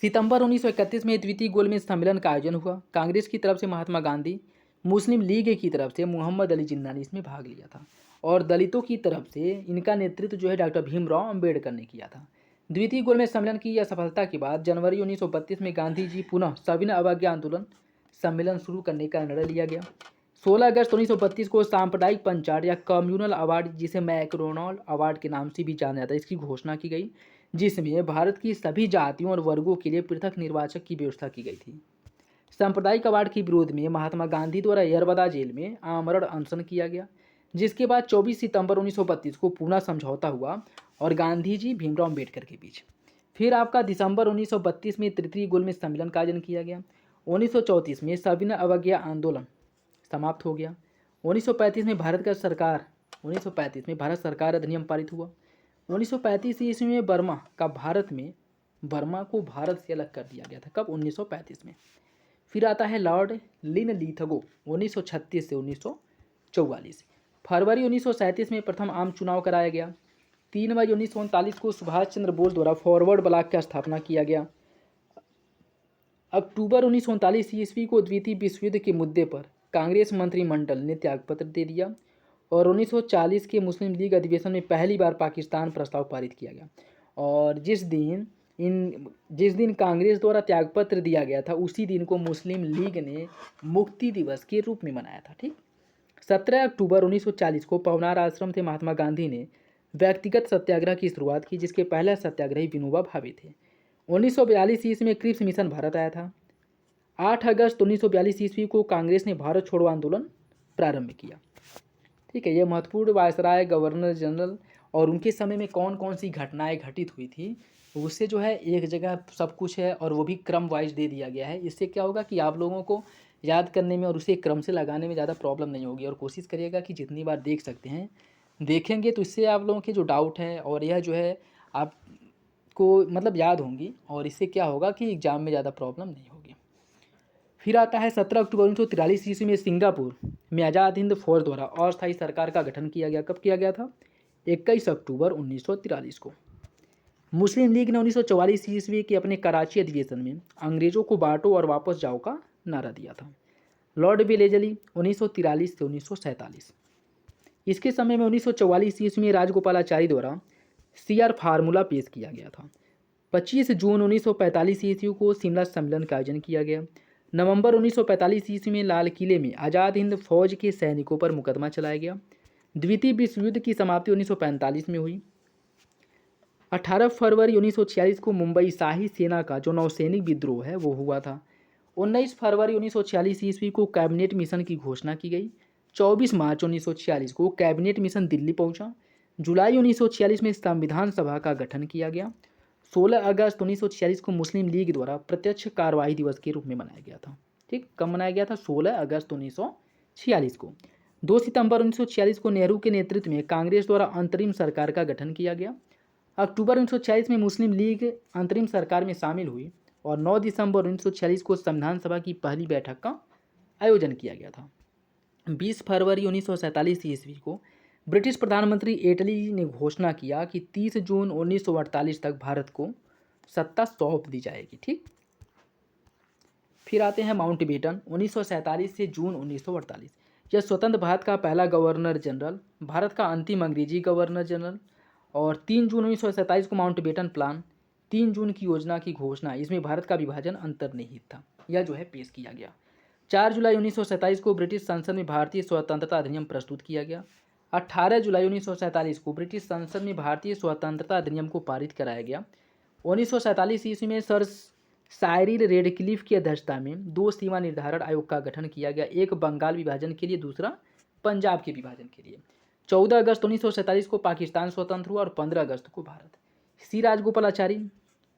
सितंबर 1931 में द्वितीय गोलमेज सम्मेलन का आयोजन हुआ। कांग्रेस की तरफ से महात्मा गांधी, मुस्लिम लीग की तरफ से मोहम्मद अली जिन्ना ने इसमें भाग लिया था और दलितों की तरफ से इनका नेतृत्व जो है डॉक्टर भीमराव अंबेडकर ने किया था। द्वितीय गोलमेज सम्मेलन की यह सफलता के बाद जनवरी 1932 में गांधी जी पुनः सविनय अवज्ञा आंदोलन सम्मेलन शुरू करने का निर्णय लिया गया। 16 अगस्त 1932 को सांप्रदायिक पंचायत या कम्युनल अवार्ड, जिसे मैकडोनाल्ड अवार्ड के नाम से भी जाना जाता है, इसकी घोषणा की गई, जिसमें भारत की सभी जातियों और वर्गों के लिए पृथक निर्वाचक की व्यवस्था की गई थी। सांप्रदायिक अवार्ड के विरोध में महात्मा गांधी द्वारा यरबदा जेल में आमरण अनशन किया गया, जिसके बाद 24 सितंबर 1932 को पूना समझौता हुआ और गांधी जी भीमराव अम्बेडकर के बीच। फिर आपका दिसंबर 1932 में तृतीय गोलमेज सम्मेलन का आयोजन किया गया। 1934 में सविनय अवज्ञा आंदोलन समाप्त हो गया। 1935 में भारत सरकार अधिनियम पारित हुआ। 1935 ईस्वी में बर्मा को भारत से अलग कर दिया गया था। कब? 1935 में। फिर आता है लॉर्ड लिनलिथगो 1936 से 1944। फरवरी 1937 में प्रथम आम चुनाव कराया गया। 3 मई 1939 को सुभाष चंद्र बोस द्वारा फॉरवर्ड ब्लॉक की स्थापना किया गया। अक्टूबर 1939 ईस्वी को द्वितीय विश्व युद्ध के मुद्दे पर कांग्रेस मंत्रिमंडल ने त्यागपत्र दे दिया और 1940 के मुस्लिम लीग अधिवेशन में पहली बार पाकिस्तान प्रस्ताव पारित किया गया। और जिस दिन कांग्रेस द्वारा त्यागपत्र दिया गया था, उसी दिन को मुस्लिम लीग ने मुक्ति दिवस के रूप में मनाया था। ठीक, 17 अक्टूबर 1940 को पवनार आश्रम से महात्मा गांधी ने व्यक्तिगत सत्याग्रह की शुरुआत की, जिसके पहले सत्याग्रही विनोबा भावे थे। 1942 ईस्वी में क्रिप्स मिशन भारत आया था। 8 अगस्त 1942 ईस्वी को कांग्रेस ने भारत छोड़ो आंदोलन प्रारंभ किया। ठीक है, यह महत्वपूर्ण वायसराय, गवर्नर जनरल और उनके समय में कौन कौन सी घटनाएं घटित हुई थी, उससे जो है एक जगह सब कुछ है और वो भी क्रम वाइज दे दिया गया है। इससे क्या होगा कि आप लोगों को याद करने में और उसे क्रम से लगाने में ज़्यादा प्रॉब्लम नहीं होगी। और कोशिश करिएगा कि जितनी बार देख सकते हैं देखेंगे तो इससे आप लोगों के जो डाउट है और यह जो है आपको मतलब याद होंगी, और इससे क्या होगा कि एग्ज़ाम में ज़्यादा प्रॉब्लम नहीं होगी। फिर आता है 17 अक्टूबर 1943 ईस्वी में सिंगापुर में आज़ाद हिंद फौज द्वारा अस्थायी सरकार का गठन किया गया। कब किया गया था? 21 अक्टूबर 1943 को। मुस्लिम लीग ने 1944 ईस्वी के अपने कराची अधिवेशन में अंग्रेजों को बांटो और वापस जाओ का नारा दिया था। लॉर्ड वेलेजली 1943 से 1947। इसके समय में 1944 ईस्वी में राजगोपालाचारी द्वारा सीआर फार्मूला पेश किया गया था। 25 जून 1945 ईस्वी को शिमला सम्मेलन का आयोजन किया गया। नवंबर 1945 ईस्वी में लाल किले में आज़ाद हिंद फौज के सैनिकों पर मुकदमा चलाया गया। द्वितीय विश्व युद्ध की समाप्ति 1945 में हुई। 18 फरवरी 1946 को मुंबई शाही सेना का जो नौसैनिक विद्रोह है वो हुआ था। 19 फरवरी 1946 ईस्वी को कैबिनेट मिशन की घोषणा की गई। 24 मार्च 1946 को कैबिनेट मिशन दिल्ली पहुंचा। जुलाई 1946 में संविधान सभा का गठन किया गया। 16 अगस्त 1946 को मुस्लिम लीग द्वारा प्रत्यक्ष कार्रवाई दिवस के रूप में मनाया गया था। ठीक, कब मनाया गया था? 16 अगस्त 1946 को। 2 सितंबर 1946 को नेहरू के नेतृत्व में कांग्रेस द्वारा अंतरिम सरकार का गठन किया गया। अक्टूबर 1946 में मुस्लिम लीग अंतरिम सरकार में शामिल हुई और 9 दिसंबर 1946 को संविधान सभा की पहली बैठक का आयोजन किया गया था। 20 फरवरी 1947 ईस्वी को ब्रिटिश प्रधानमंत्री एटली ने घोषणा किया कि 30 जून 1948 तक भारत को सत्ता सौंप दी जाएगी। ठीक, फिर आते हैं माउंटबेटन 1947 से जून 1948। यह स्वतंत्र भारत का पहला गवर्नर जनरल, भारत का अंतिम अंग्रेजी गवर्नर जनरल। और 3 जून 1947 को माउंटबेटन प्लान, 3 जून की योजना की घोषणा, इसमें भारत का विभाजन अंतर्निहित था, यह जो है पेश किया गया। 4 जुलाई 1947 को ब्रिटिश संसद में भारतीय स्वतंत्रता अधिनियम प्रस्तुत किया गया। 18 जुलाई 1947 को ब्रिटिश संसद में भारतीय स्वतंत्रता अधिनियम को पारित कराया गया। 1947 ईस्वी में सर साइरिल रेडक्लिफ की अध्यक्षता में 2 सीमा निर्धारण आयोग का गठन किया गया, एक बंगाल विभाजन के लिए, दूसरा पंजाब के विभाजन के लिए। 14 अगस्त 1947 को पाकिस्तान स्वतंत्र हुआ और 15 अगस्त को भारत। सी राजगोपालाचारी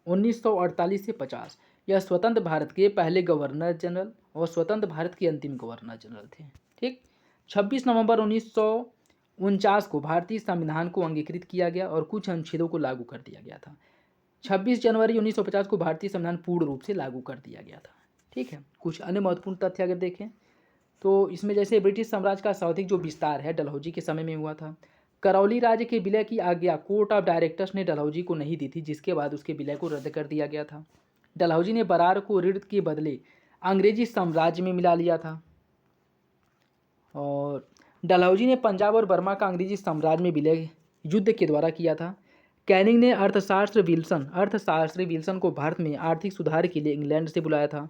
1948 से 50, यह स्वतंत्र भारत के पहले गवर्नर जनरल और स्वतंत्र भारत के अंतिम गवर्नर जनरल थे। ठीक, 26 नवंबर 1949 को भारतीय संविधान को अंगीकृत किया गया और कुछ अनुच्छेदों को लागू कर दिया गया था। 26 जनवरी 1950 को भारतीय संविधान पूर्ण रूप से लागू कर दिया गया था। ठीक है, कुछ अन्य महत्वपूर्ण तथ्य अगर देखें तो इसमें जैसे ब्रिटिश साम्राज्य का सर्वाधिक जो विस्तार है डलहौजी के समय में हुआ था। करौली राज्य के विलय की आज्ञा कोर्ट ऑफ डायरेक्टर्स ने डलहौजी को नहीं दी थी, जिसके बाद उसके विलय को रद्द कर दिया गया था। डलहौजी ने बरार को ऋण के बदले अंग्रेजी साम्राज्य में मिला लिया था। और डलहौजी ने पंजाब और बर्मा का अंग्रेजी साम्राज्य में विलय युद्ध के द्वारा किया था। कैनिंग ने अर्थशास्त्री विल्सन को भारत में आर्थिक सुधार के लिए इंग्लैंड से बुलाया था।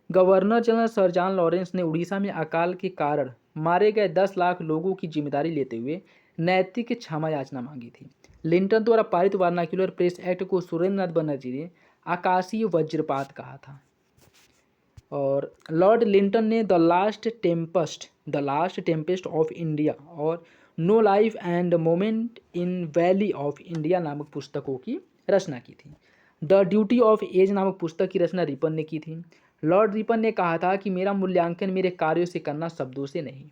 Governor general sir John Lawrence ने उड़ीसा में अकाल के कारण मारे गए 10 लाख लोगों की जिम्मेदारी लेते हुए नैतिक क्षमा याचना मांगी थी। लिंटन द्वारा पारित वर्नाक्यूलर प्रेस एक्ट को सुरेंद्रनाथ बनर्जी ने आकाशीय वज्रपात कहा था। और लॉर्ड लिंटन ने the last tempest of India और no life and moment in valley of India नामक पुस्तकों की रचना की थी। द ड्यूटी ऑफ एज नामक पुस्तक की रचना रिपन ने की थी। लॉर्ड रिपन ने कहा था कि मेरा मूल्यांकन मेरे कार्यों से करना, शब्दों से नहीं।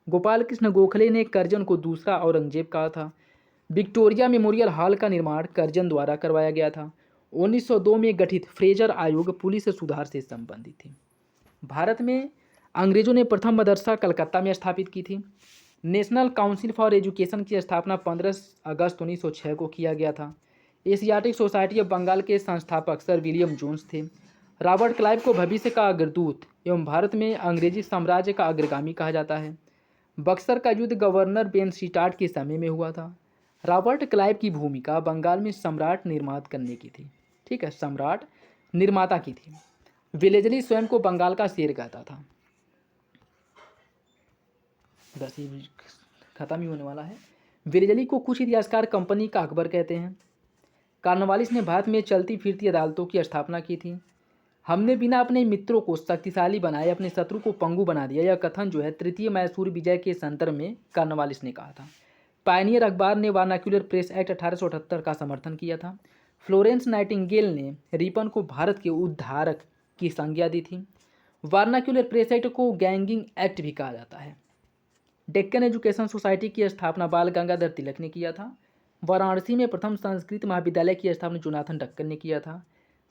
गोपाल कृष्ण गोखले ने करजन को दूसरा औरंगजेब कहा था। विक्टोरिया मेमोरियल हॉल का निर्माण करजन द्वारा करवाया गया था। 1902 में गठित फ्रेजर आयोग पुलिस सुधार से संबंधित थी। भारत में अंग्रेजों ने प्रथम मदरसा कलकत्ता में स्थापित की थी। नेशनल काउंसिल फॉर एजुकेशन की स्थापना 15 अगस्त 1906 को किया गया था। एशियाटिक सोसाइटी ऑफ बंगाल के संस्थापक सर विलियम जोन्स थे। रॉबर्ट क्लाइव को भविष्य का अग्रदूत एवं भारत में अंग्रेजी साम्राज्य का अग्रगामी कहा जाता है। बक्सर का युद्ध गवर्नर बेनस्टाड के समय में हुआ था। रॉबर्ट क्लाइव की भूमिका बंगाल में सम्राट निर्मात करने की थी। ठीक है, सम्राट निर्माता की थी। विलेजली स्वयं को बंगाल का शेर कहता था। बस ये खत्म ही होने वाला है। विलेजली को कुछ इतिहासकार कंपनी का अकबर कहते हैं। कार्नवालिस ने भारत में चलती फिरती अदालतों की स्थापना की थी। हमने बिना अपने मित्रों को शक्तिशाली बनाए अपने शत्रु को पंगु बना दिया। यह कथन जो है तृतीय मैसूर विजय के संदर्भ में कार्नवालिस ने कहा था। पायनियर अखबार ने वर्नाक्यूलर प्रेस एक्ट 1878 का समर्थन किया था। फ्लोरेंस नाइटिंगेल ने रिपन को भारत के उद्धारक की संज्ञा दी थी। वर्नाक्यूलर प्रेस एक्ट को गैंगिंग एक्ट भी कहा जाता है। डेक्कन एजुकेशन सोसाइटी की स्थापना बाल गंगाधर तिलक ने किया था। वाराणसी में प्रथम संस्कृत महाविद्यालय की स्थापना जोनाथन डक्कन ने किया था।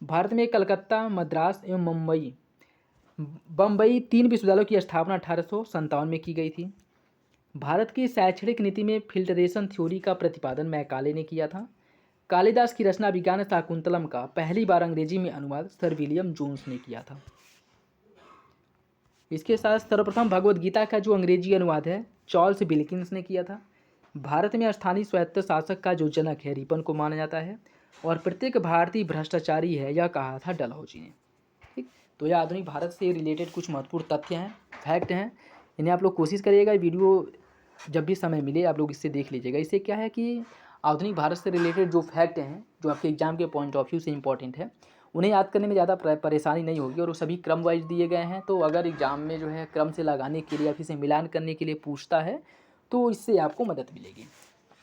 भारत में कलकत्ता, मद्रास एवं बम्बई 3 विश्वविद्यालयों की स्थापना 1857 में की गई थी। भारत की शैक्षणिक नीति में फिल्टरेशन थ्योरी का प्रतिपादन मैकाले ने किया था। कालिदास की रचना विज्ञान शाकुंतलम का पहली बार अंग्रेजी में अनुवाद सर विलियम जोन्स ने किया था। इसके साथ सर्वप्रथम भगवद गीता का जो अंग्रेजी अनुवाद है चार्ल्स विल्किंस ने किया था। भारत में स्थानीय स्वायत्त शासक का जो जनक है रिपन को माना जाता है और प्रत्येक भारतीय भ्रष्टाचारी है यह कहा था डलहौजी ने। ठीक, तो यह आधुनिक भारत से रिलेटेड कुछ महत्वपूर्ण तथ्य हैं, फैक्ट हैं। इन्हें आप लोग कोशिश करिएगा, वीडियो जब भी समय मिले आप लोग इससे देख लीजिएगा। इससे क्या है कि आधुनिक भारत से रिलेटेड जो फैक्ट हैं जो आपके एग्जाम के पॉइंट ऑफ व्यू से इंपॉर्टेंट है उन्हें याद करने में ज़्यादा परेशानी नहीं होगी और वो सभी क्रम वाइज दिए गए हैं। तो अगर एग्ज़ाम में जो है क्रम से लगाने के लिए या फिर से मिलान करने के लिए पूछता है तो इससे आपको मदद मिलेगी।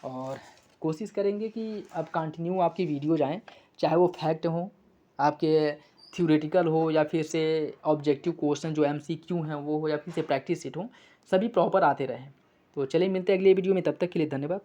और कोशिश करेंगे कि अब कंटिन्यू आपकी वीडियो जाएँ, चाहे वो फैक्ट हो, आपके थ्योरेटिकल हो या फिर से ऑब्जेक्टिव क्वेश्चन जो MCQ हैं वो हो या फिर से प्रैक्टिस सेट हो, सभी प्रॉपर आते रहें। तो चलिए मिलते हैं अगले वीडियो में, तब तक के लिए धन्यवाद।